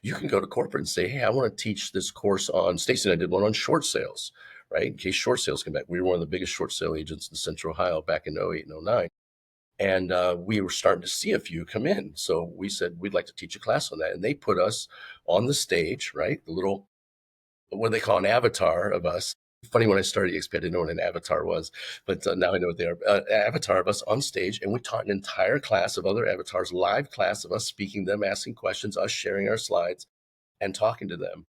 You can go to corporate and say, hey, I want to teach this course on, Stacey and I did one on short sales, right? In case short sales come back. We were one of the biggest short sale agents in Central Ohio back in '08 and '09. And we were starting to see a few come in. So we said, we'd like to teach a class on that. And they put us on the stage, right? The little, what they call an avatar of us. Funny, when I started EXP, I didn't know what an avatar was, but now I know what they are. Avatar of us on stage, and we taught an entire class of other avatars, live class of us speaking, them asking questions, us sharing our slides, and talking to them.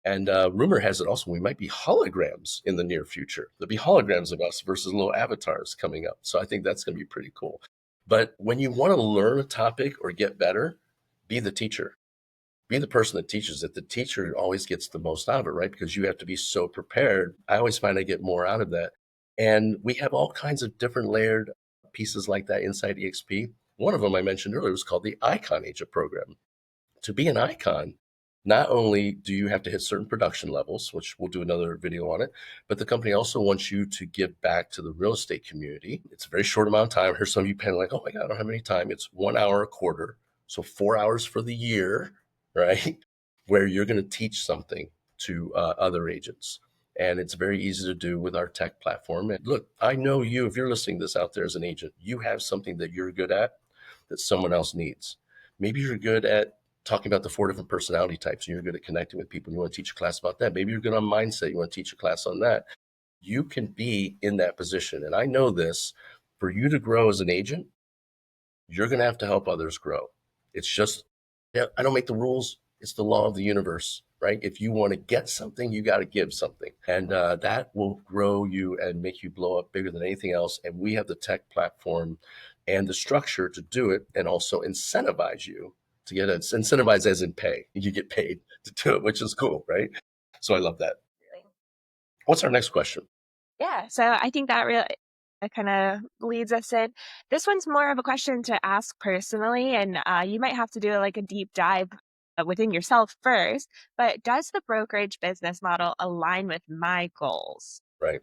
And rumor has it also we might be holograms in the near future. There'll be holograms of us versus little avatars coming up. So I think that's going to be pretty cool. But when you want to learn a topic or get better, be the teacher. Be the person that teaches it. The teacher always gets the most out of it, right? Because you have to be so prepared. I always find I get more out of that. And we have all kinds of different layered pieces like that inside EXP. One of them I mentioned earlier was called the Icon Agent Program. To be an icon, not only do you have to hit certain production levels, which we'll do another video on it, but the company also wants you to give back to the real estate community. It's a very short amount of time. Here's some of you paying like, oh my God, I don't have any time. It's 1 hour a quarter. So 4 hours for the year, right? Where you're going to teach something to other agents. And it's very easy to do with our tech platform. And look, I know you, if you're listening to this out there as an agent, you have something that you're good at that someone else needs. Maybe you're good at talking about the 4 different personality types and you're good at connecting with people and you want to teach a class about that. Maybe you're good on mindset. You want to teach a class on that. You can be in that position. And I know this, for you to grow as an agent, you're going to have to help others grow. It's just, yeah, I don't make the rules. It's the law of the universe, right? If you want to get something, you got to give something. And that will grow you and make you blow up bigger than anything else. And we have the tech platform and the structure to do it and also incentivize you to get it. Incentivize as in pay. You get paid to do it, which is cool, right? So I love that. What's our next question? Yeah, so I think that really kind of leads us in. This one's more of a question to ask personally, and you might have to do like a deep dive. within yourself first, but does the brokerage business model align with my goals? Right.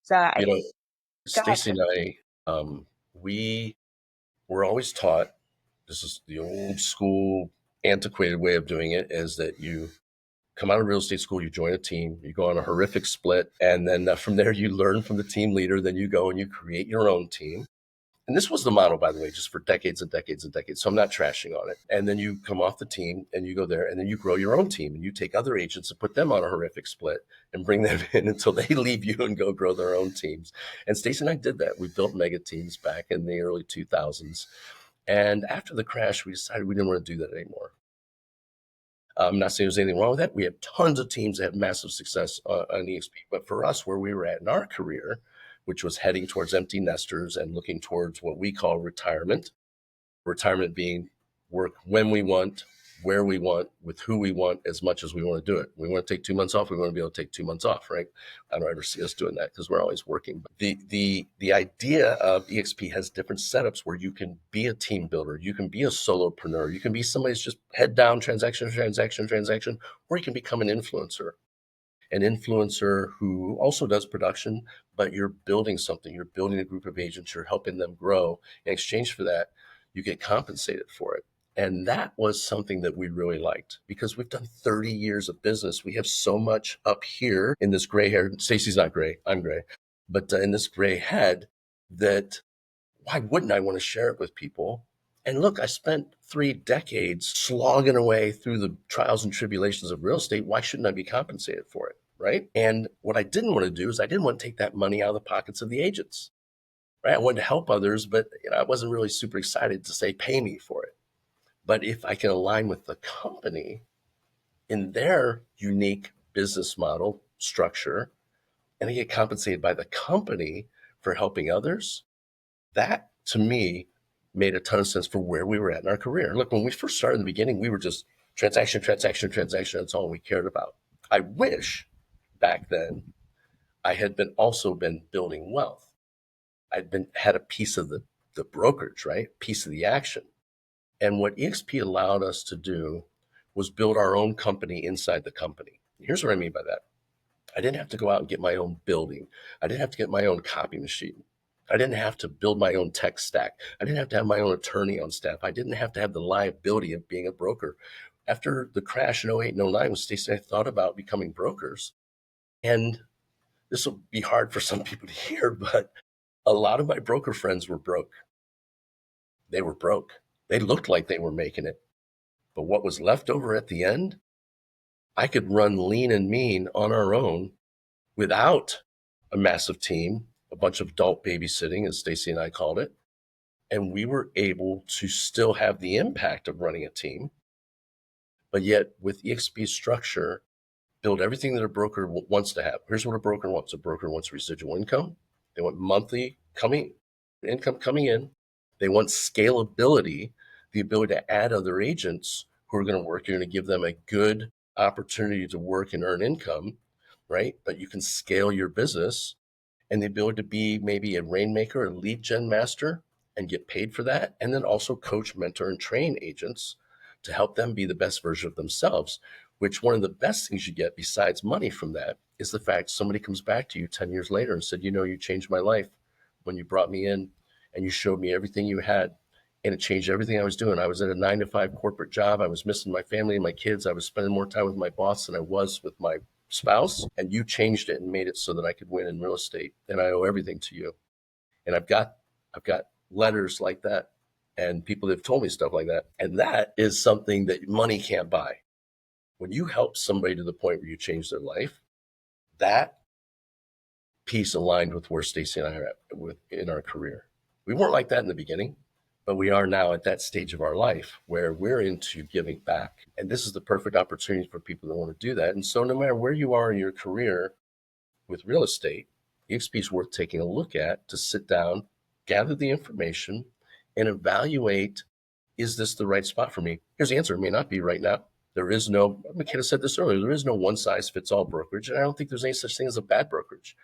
So You know, go ahead. Stacy and I, we were always taught, this is the old school, antiquated way of doing it, is that you come out of real estate school, you join a team, you go on a horrific split, and then from there you learn from the team leader. Then you go and you create your own team. And this was the model, by the way, just for decades and decades and decades. So I'm not trashing on it. And then you come off the team and you go there and then you grow your own team and you take other agents and put them on a horrific split and bring them in until they leave you and go grow their own teams. And Stacey and I did that. We built mega teams back in the early 2000s. And after the crash, we decided we didn't want to do that anymore. I'm not saying there's anything wrong with that. We have tons of teams that have massive success on EXP. But for us, where we were at in our career, which was heading towards empty nesters and looking towards what we call retirement being work when we want, where we want, with who we want, as much as we want to do it. We want to take 2 months off. We want to be able to take 2 months off, right? I don't ever see us doing that because we're always working. But the idea of EXP has different setups where you can be a team builder, you can be a solopreneur, you can be somebody who's just head down transaction, transaction, transaction, or you can become an influencer who also does production, but you're building something. You're building a group of agents. You're helping them grow. In exchange for that, you get compensated for it. And that was something that we really liked because we've done 30 years of business. We have so much up here in this gray hair. Stacy's not gray. I'm gray. But in this gray head, that why wouldn't I want to share it with people? And look, I spent 3 decades slogging away through the trials and tribulations of real estate. Why shouldn't I be compensated for it? Right. And what I didn't want to do is I didn't want to take that money out of the pockets of the agents. Right. I wanted to help others, but I wasn't really super excited to say, pay me for it. But if I can align with the company in their unique business model structure and I get compensated by the company for helping others, that to me made a ton of sense for where we were at in our career. Look, when we first started in the beginning, we were just transaction, transaction, transaction. That's all we cared about. I wish back then I had been building wealth. Had a piece of the brokerage, right? Piece of the action. And what EXP allowed us to do was build our own company inside the company. Here's what I mean by that. I didn't have to go out and get my own building. I didn't have to get my own copy machine. I didn't have to build my own tech stack. I didn't have to have my own attorney on staff. I didn't have to have the liability of being a broker. After the crash in '08 and '09, when Stacey and I thought about becoming brokers, and this will be hard for some people to hear, but a lot of my broker friends were broke. They were broke. They looked like they were making it. But what was left over at the end, I could run lean and mean on our own without a massive team, a bunch of adult babysitting, as Stacy and I called it. And we were able to still have the impact of running a team, but yet with EXP's structure, build everything that a broker wants to have. Here's what a broker wants. A broker wants residual income. They want monthly income coming in. They want scalability, the ability to add other agents who are going to work. You're going to give them a good opportunity to work and earn income, right? But you can scale your business and the ability to be maybe a rainmaker, a lead gen master, and get paid for that. And then also coach, mentor, and train agents to help them be the best version of themselves, which one of the best things you get besides money from that is the fact somebody comes back to you 10 years later and said, you changed my life when you brought me in and you showed me everything you had. And it changed everything I was doing. I was at a 9 to 5 corporate job. I was missing my family and my kids. I was spending more time with my boss than I was with my spouse, and you changed it and made it so that I could win in real estate. And I owe everything to you. And I've got letters like that and people that have told me stuff like that. And that is something that money can't buy. When you help somebody to the point where you change their life, that piece aligned with where Stacy and I are at in our career. We weren't like that in the beginning, but we are now at that stage of our life where we're into giving back. And this is the perfect opportunity for people that want to do that. And so no matter where you are in your career with real estate, EXP is worth taking a look at to sit down, gather the information, and evaluate, is this the right spot for me? Here's the answer. It may not be right now. There is no, Michaela said this earlier, there is no one size fits all brokerage. And I don't think there's any such thing as a bad brokerage.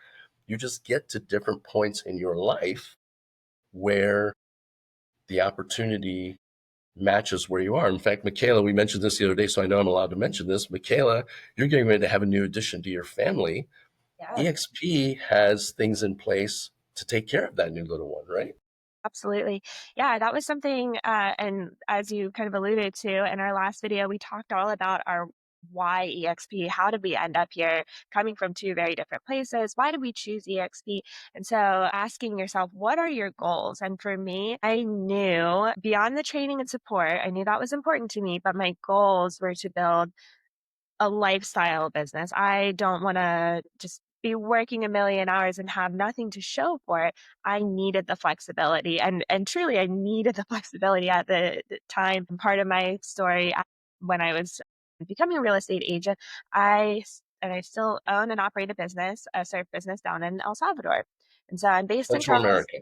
You just get to different points in your life where the opportunity matches where you are. In fact, Michaela, we mentioned this the other day, so I know I'm allowed to mention this. Michaela, you're getting ready to have a new addition to your family. Yeah. EXP has things in place to take care of that new little one, right? Absolutely. Yeah, that was something, and as you kind of alluded to in our last video, we talked all about our why EXP. How did we end up here, coming from two very different places? Why did we choose EXP? And so asking yourself, what are your goals? And for me, I knew beyond the training and support, I knew that was important to me, but my goals were to build a lifestyle business. I don't wanna just be working a million hours and have nothing to show for it. I needed the flexibility, and truly, I needed the flexibility at the time. Part of my story, when I was becoming a real estate agent, I still own and operate a business, a surf business down in El Salvador, and so I'm based in Central Charles America,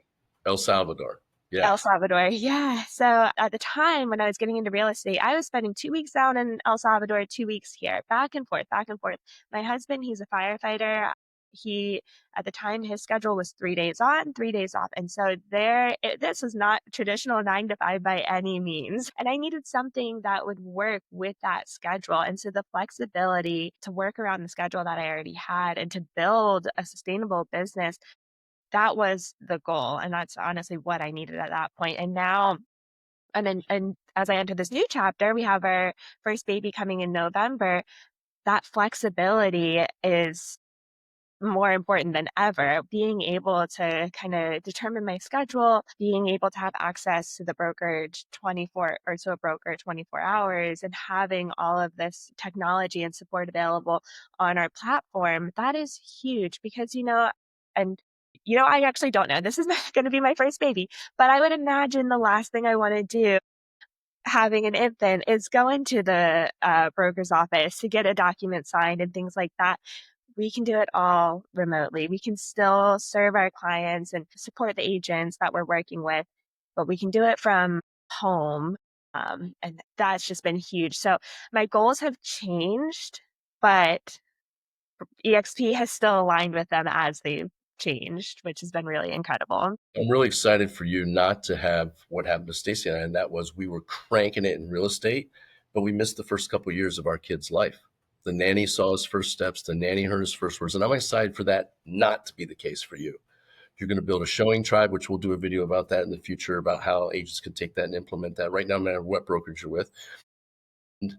El Salvador. El Yes. Salvador, yeah. So at the time when I was getting into real estate, I was spending 2 weeks down in El Salvador, 2 weeks here, back and forth, back and forth. My husband, he's a firefighter. He, at the time, his schedule was 3 days on, 3 days off. And so this was not traditional 9 to 5 by any means. And I needed something that would work with that schedule. And so the flexibility to work around the schedule that I already had and to build a sustainable business, that was the goal, and that's honestly what I needed at that point. And now, and as I enter this new chapter, we have our first baby coming in November. That flexibility is more important than ever. Being able to kind of determine my schedule, being able to have access to the brokerage 24 or to a broker 24 hours, and having all of this technology and support available on our platform, that is huge because, and I actually don't know. This is going to be my first baby, but I would imagine the last thing I want to do having an infant is go into the broker's office to get a document signed and things like that. We can do it all remotely. We can still serve our clients and support the agents that we're working with, but we can do it from home. And that's just been huge. So my goals have changed, but EXP has still aligned with them as they've changed, which has been really incredible. I'm really excited for you not to have what happened to Stacy and I, and that was we were cranking it in real estate, but we missed the first couple of years of our kid's life. The nanny saw his first steps, the nanny heard his first words, and I'm excited for that not to be the case for you. You're going to build a showing tribe, which we'll do a video about that in the future about how agents can take that and implement that. Right now, no matter what brokerage you're with, and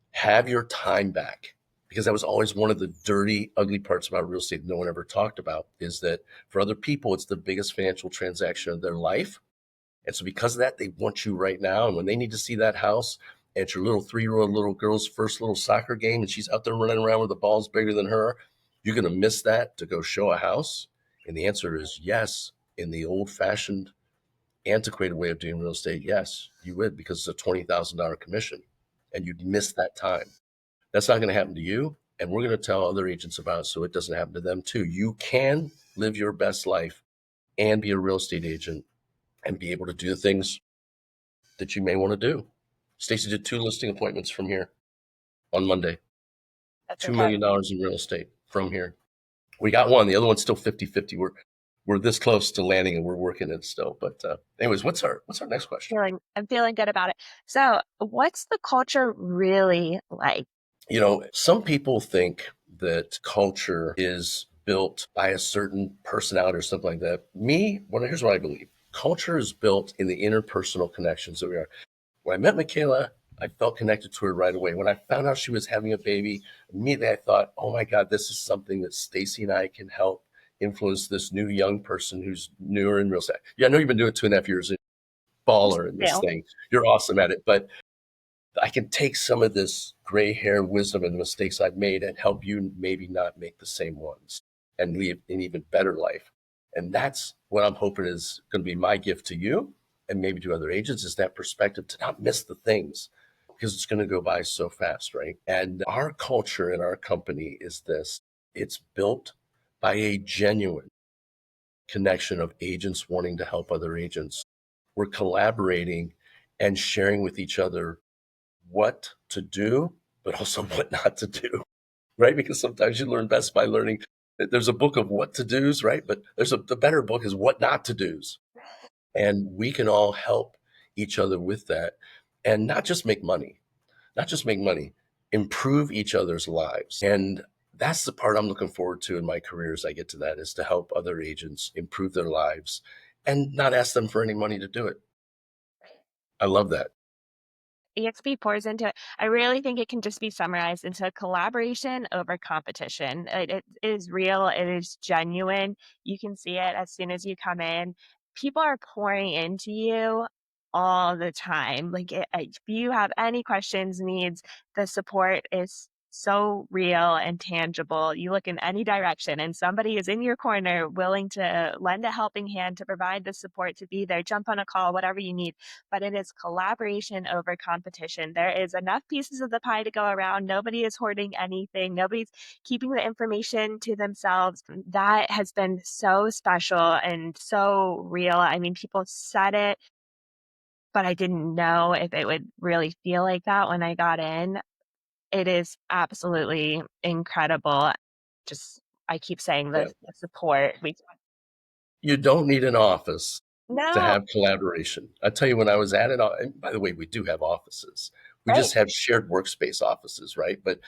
have your time back, because that was always one of the dirty, ugly parts about real estate no one ever talked about, is that for other people, it's the biggest financial transaction of their life. And so because of that, they want you right now. And when they need to see that house, and it's your little 3-year-old little girl's first little soccer game, and she's out there running around with the balls bigger than her, you're going to miss that to go show a house? And the answer is yes. In the old fashioned, antiquated way of doing real estate, yes, you would, because it's a $20,000 commission and you'd miss that time. That's not going to happen to you. And we're going to tell other agents about it so it doesn't happen to them too. You can live your best life and be a real estate agent and be able to do the things that you may want to do. Stacy did 2 listing appointments from here on Monday, That's $2 million incredible. in real estate from here. We got one. The other one's still 50-50. We're this close to landing and we're working it still. But anyways, what's our next question? I'm feeling good about it. So, what's the culture really like? Some people think that culture is built by a certain personality or something like that. Here's what I believe. Culture is built in the interpersonal connections that we are. When I met Michaela, I felt connected to her right away. When I found out she was having a baby, immediately I thought, oh my God, this is something that Stacy and I can help influence this new young person who's newer in real estate. Yeah, I know you've been doing it 2.5 years, baller in this Still, thing. You're awesome at it. But I can take some of this gray hair wisdom and the mistakes I've made and help you maybe not make the same ones and lead an even better life. And that's what I'm hoping is going to be my gift to you and maybe to other agents, is that perspective to not miss the things, because it's going to go by so fast, right? And our culture in our company is this: it's built by a genuine connection of agents wanting to help other agents. We're collaborating and sharing with each other what to do, but also what not to do, right? Because sometimes you learn best by learning. There's a book of what to do's, right? But the better book is what not to do's. And we can all help each other with that. and not just make money, improve each other's lives. And that's the part I'm looking forward to in my career as I get to that, is to help other agents improve their lives and not ask them for any money to do it. I love that. EXP pours into it. I really think it can just be summarized into collaboration over competition. It is real, it is genuine. You can see it as soon as you come in. People are pouring into you all the time. If you have any questions, needs, the support is so real and tangible. You look in any direction, and somebody is in your corner willing to lend a helping hand, to provide the support, to be there, jump on a call, whatever you need, but it is collaboration over competition. There is enough pieces of the pie to go around. Nobody is hoarding anything. Nobody's keeping the information to themselves. That has been so special and so real. I mean, people said it, but I didn't know if it would really feel like that when I got in. It is absolutely incredible. Just, I keep saying Yeah. the support. You don't need an office to No, have collaboration. I tell you, when I was at it, and by the way, we do have offices. We right, just have shared workspace offices, right? But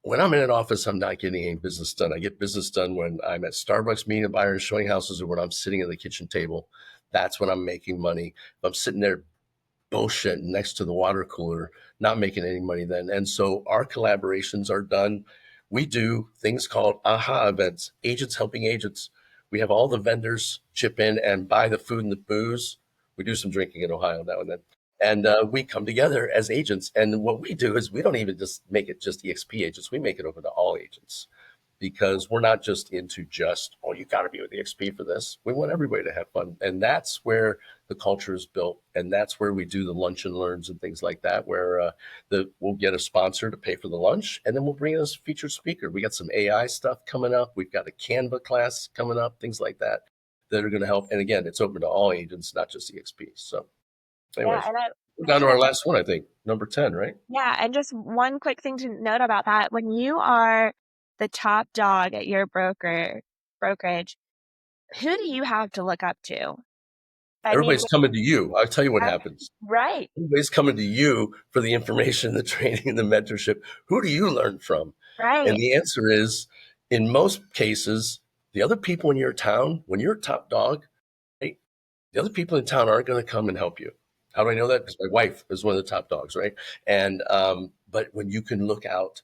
when I'm in an office, I'm not getting any business done. I get business done when I'm at Starbucks meeting a buyer and showing houses, or when I'm sitting at the kitchen table. That's when I'm making money. If I'm sitting there bullshit next to the water cooler, not making any money then. And so our collaborations are done. We do things called aha events, agents helping agents. We have all the vendors chip in and buy the food and the booze. We do some drinking in Ohio now and then. And we come together as agents. And what we do is we don't even just make it just EXP agents. We make it open to all agents, because we're not just into just, oh, you got to be with EXP for this. We want everybody to have fun. And that's where the culture is built. And that's where we do the lunch and learns and things like that, where we'll get a sponsor to pay for the lunch, and then we'll bring in a featured speaker. We got some AI stuff coming up. We've got a Canva class coming up, things like that that are going to help. And again, it's open to all agents, not just EXP. So yeah, anyways, and I we're down to our last one, I think, number 10, right? Yeah, and just one quick thing to note about that, when you are the top dog at your brokerage, who do you have to look up to? I mean, Everybody's coming to you. I'll tell you what uh, happens. right, Everybody's coming to you for the information, the training, the mentorship. Who do you learn from? And right, the answer is, in most cases, the other people in your town, when you're a top dog, right, the other people in town aren't going to come and help you. How do I know that? Because my wife is one of the top dogs, right? And but when you can look out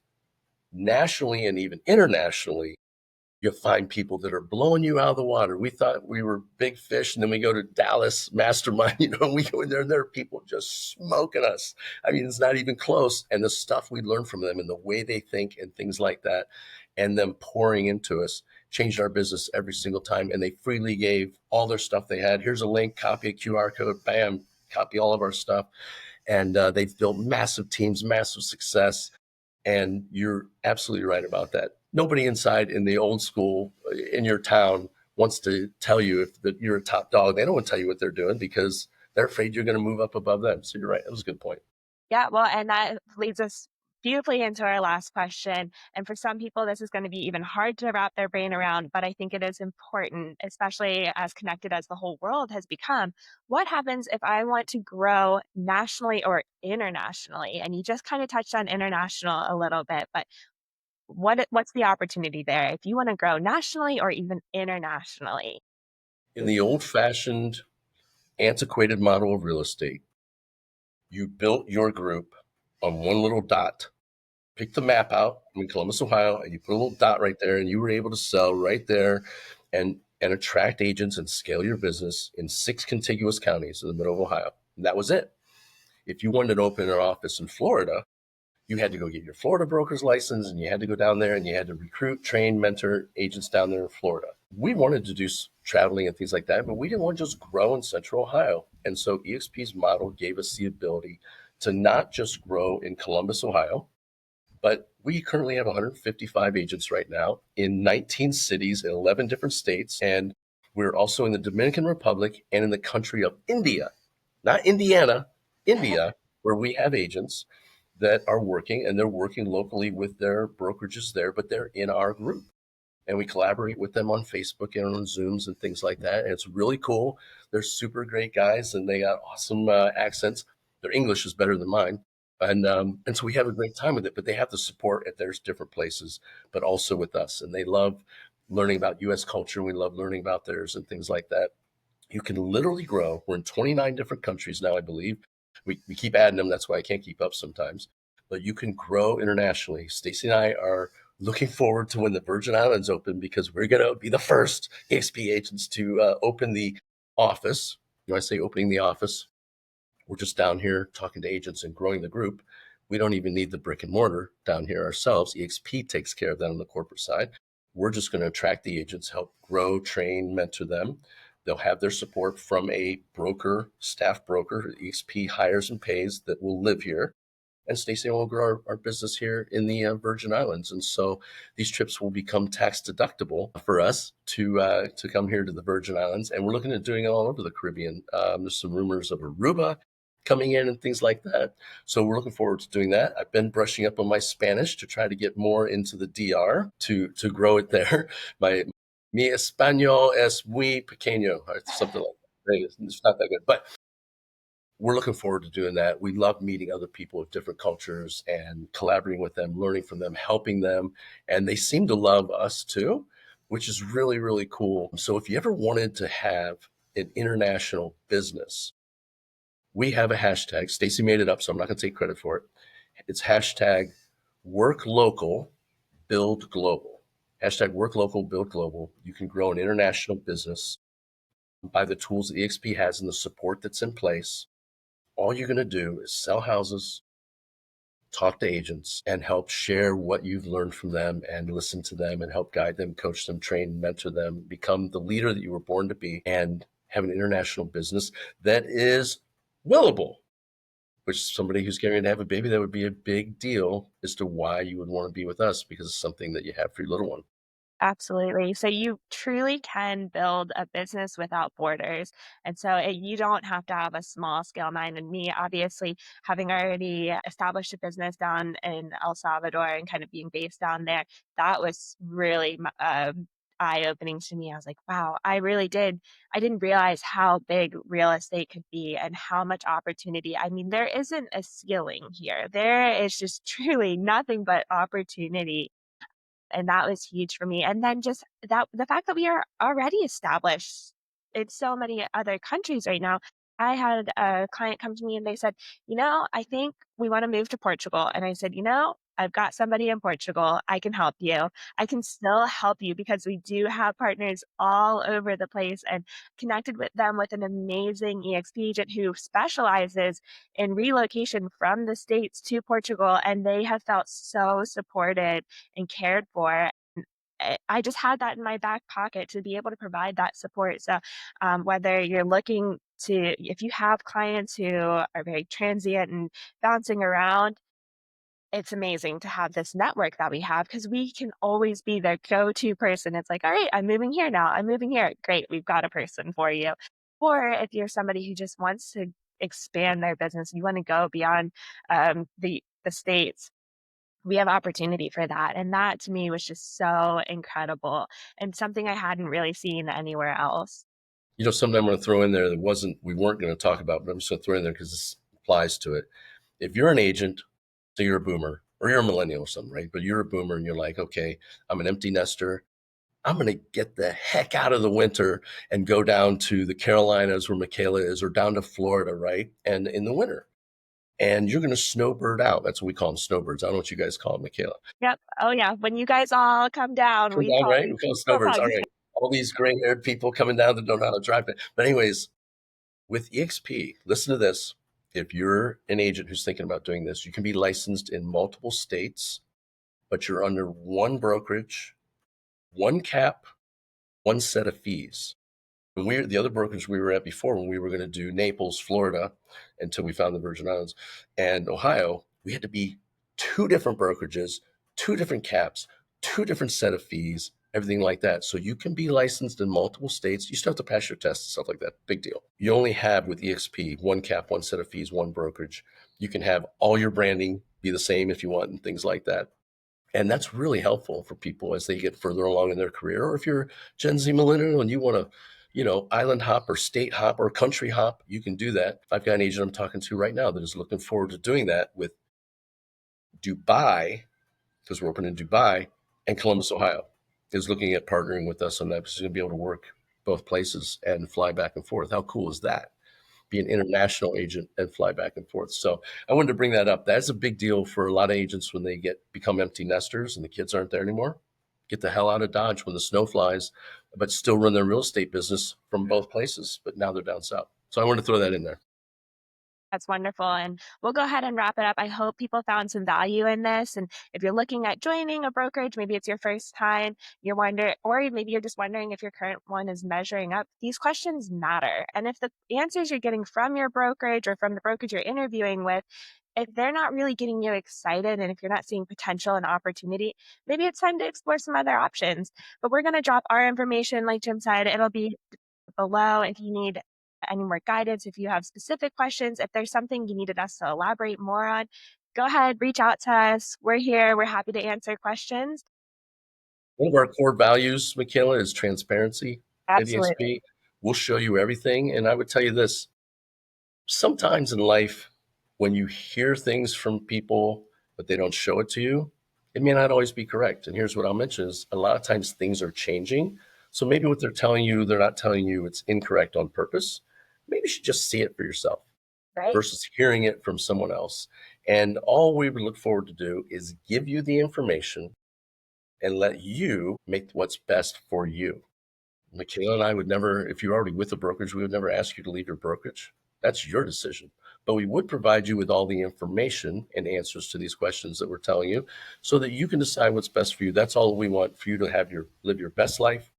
nationally and even internationally, you'll find people that are blowing you out of the water. We thought we were big fish, and then we go to Dallas Mastermind, we go in there and there are people just smoking us. I mean, it's not even close. And the stuff we learn from them and the way they think and things like that, and them pouring into us, changed our business every single time. And they freely gave all their stuff they had. Here's a link, copy a QR code, bam, copy all of our stuff. And they've built massive teams, massive success. And you're absolutely right about that. Nobody inside in the old school in your town wants to tell you if that you're a top dog. They don't want to tell you what they're doing because they're afraid you're going to move up above them. So you're right. That was a good point. yeah, well, and that leads us beautifully into our last question. And for some people, this is going to be even hard to wrap their brain around, but I think it is important, especially as connected as the whole world has become. What happens if I want to grow nationally or internationally? And you just kind of touched on international a little bit, but what's the opportunity there if you want to grow nationally or even internationally? In the old fashioned, antiquated model of real estate, you built your group on one little dot. Pick the map out in Columbus, Ohio, and you put a little dot right there, and you were able to sell right there and attract agents and scale your business in 6 contiguous counties in the middle of Ohio. And that was it. If you wanted to open an office in Florida, you had to go get your Florida broker's license, and you had to go down there and you had to recruit, train, mentor agents down there in Florida. We wanted to do traveling and things like that, but we didn't want to just grow in Central Ohio. And so EXP's model gave us the ability to not just grow in Columbus, Ohio, but we currently have 155 agents right now in 19 cities in 11 different states. And we're also in the Dominican Republic and in the country of India, not Indiana, India, where we have agents that are working, and they're working locally with their brokerages there, but they're in our group. And we collaborate with them on Facebook and on Zooms and things like that. And it's really cool. They're super great guys, and they got awesome accents. Their English is better than mine. And so we have a great time with it, but they have the support at their different places, but also with us. And they love learning about US culture. We love learning about theirs and things like that. You can literally grow. We're in 29 different countries now, I believe. We keep adding them. That's why I can't keep up sometimes. But you can grow internationally. Stacy and I are looking forward to when the Virgin Islands open because we're going to be the first EXP agents to open the office. You know, I say opening the office. We're just down here talking to agents and growing the group. We don't even need the brick and mortar down here ourselves. EXP takes care of that on the corporate side. We're just going to attract the agents, help grow, train, mentor them. They'll have their support from a broker, staff broker, EXP hires and pays that will live here. And Stacey and I will grow our business here in the Virgin Islands. And so these trips will become tax deductible for us to come here to the Virgin Islands. And we're looking at doing it all over the Caribbean. There's some rumors of Aruba coming in and things like that. So we're looking forward to doing that. I've been brushing up on my Spanish to try to get more into the DR to grow it there. Mi español es muy pequeño, or something like that. It's not that good, but we're looking forward to doing that. We love meeting other people of different cultures and collaborating with them, learning from them, helping them. And they seem to love us too, which is really, really cool. So if you ever wanted to have an international business, we have a hashtag. Stacy made it up, so I'm not going to take credit for it. It's hashtag work local, build global. Hashtag work local, build global. You can grow an international business by the tools that EXP has and the support that's in place. All you're going to do is sell houses, talk to agents, and help share what you've learned from them and listen to them and help guide them, coach them, train, mentor them, become the leader that you were born to be, and have an international business that is willable, which somebody who's getting ready to have a baby, that would be a big deal as to why you would want to be with us because it's something that you have for your little one. Absolutely. So you truly can build a business without borders. And so you don't have to have a small scale mind. And me, obviously, having already established a business down in El Salvador and kind of being based down there, that was really eye opening to me. I was like, wow, I really did. I didn't realize how big real estate could be and how much opportunity. I mean, there isn't a ceiling here, there is just truly nothing but opportunity, and that was huge for me. And then just that the fact that we are already established in so many other countries right now. I had a client come to me and they said, I think we want to move to Portugal. And I said, I've got somebody in Portugal. I can help you. I can still help you because we do have partners all over the place, and connected with them with an amazing EXP agent who specializes in relocation from the States to Portugal. And they have felt so supported and cared for. I just had that in my back pocket to be able to provide that support. So, whether you're looking to, if you have clients who are very transient and bouncing around, it's amazing to have this network that we have because we can always be the go to person. It's like, all right, I'm moving here now. I'm moving here. Great. We've got a person for you. Or if you're somebody who just wants to expand their business, you want to go beyond the states, we have opportunity for that. And that to me was just so incredible and something I hadn't really seen anywhere else. You know, something I'm going to throw in there that we weren't going to talk about, but I'm just going to throw in there because this applies to it. If you're an agent, so you're a boomer or you're a millennial or something, right? But you're a boomer and you're like, okay, I'm an empty nester. I'm going to get the heck out of the winter and go down to the Carolinas where Michaela is, or down to Florida, right? And in the winter, and you're going to snowbird out. That's what we call them, snowbirds. I don't know what you guys call them, Michaela. Yep. Oh yeah. When you guys all come down, Come we down, call right? you We call them snow snowbirds. All bugs. right. All these gray-haired people coming down that don't know how to drive. But anyways, with EXP, listen to this. If you're an agent who's thinking about doing this, you can be licensed in multiple states, but you're under one brokerage, one cap, one set of fees. When the other brokerage we were at before, when we were going to do Naples, Florida, until we found the Virgin Islands, and Ohio, we had to be two different brokerages, two different caps, two different set of fees, everything like that. So you can be licensed in multiple states. You still have to pass your tests and stuff like that. Big deal. You only have with EXP one cap, one set of fees, one brokerage. You can have all your branding be the same if you want and things like that. And that's really helpful for people as they get further along in their career. Or if you're Gen Z millennial and you want to island hop or state hop or country hop, you can do that. I've got an agent I'm talking to right now that is looking forward to doing that with Dubai, because we're open in Dubai, and Columbus, Ohio, is looking at partnering with us on that. She's going to be able to work both places and fly back and forth. How cool is that? Be an international agent and fly back and forth. So I wanted to bring that up. That's a big deal for a lot of agents when they become empty nesters and the kids aren't there anymore. Get the hell out of Dodge when the snow flies, but still run their real estate business from both places. But now they're down south. So I wanted to throw that in there. That's wonderful. And we'll go ahead and wrap it up. I hope people found some value in this. And if you're looking at joining a brokerage, maybe it's your first time, you're wondering, or maybe you're just wondering if your current one is measuring up, these questions matter. And if the answers you're getting from your brokerage or from the brokerage you're interviewing with, if they're not really getting you excited and if you're not seeing potential and opportunity, maybe it's time to explore some other options. But we're going to drop our information, like Jim said, it'll be below if you need any more guidance, if you have specific questions, if there's something you needed us to elaborate more on, go ahead, reach out to us. We're here. We're happy to answer questions. One of our core values, Michaela, is transparency at Absolutely. EXP. We'll show you everything. And I would tell you this, sometimes in life, when you hear things from people, but they don't show it to you, it may not always be correct. And here's what I'll mention is a lot of times things are changing. So maybe what they're telling you, they're not telling you it's incorrect on purpose. Maybe you should just see it for yourself Right? versus hearing it from someone else. And all we would look forward to do is give you the information and let you make what's best for you. Michaela and I would never, if you're already with a brokerage, we would never ask you to leave your brokerage. That's your decision. But we would provide you with all the information and answers to these questions that we're telling you so that you can decide what's best for you. That's all we want for you to live your best life.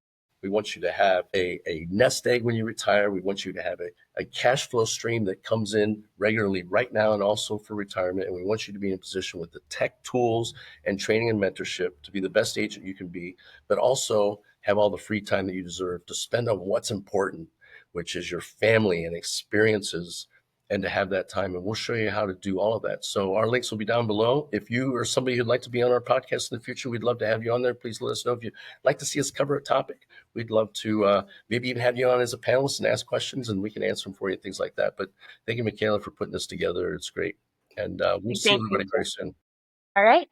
We want you to have a nest egg when you retire. We want you to have a cash flow stream that comes in regularly right now and also for retirement. And we want you to be in a position with the tech tools and training and mentorship to be the best agent you can be, but also have all the free time that you deserve to spend on what's important, which is your family and experiences, and to have that time. And we'll show you how to do all of that. So our links will be down below. If you or somebody who'd like to be on our podcast in the future, we'd love to have you on there. Please let us know if you'd like to see us cover a topic. We'd love to maybe even have you on as a panelist and ask questions, and we can answer them for you, things like that. But thank you, Michaela, for putting this together. It's great. And we'll see Thank you. everybody very soon. All right.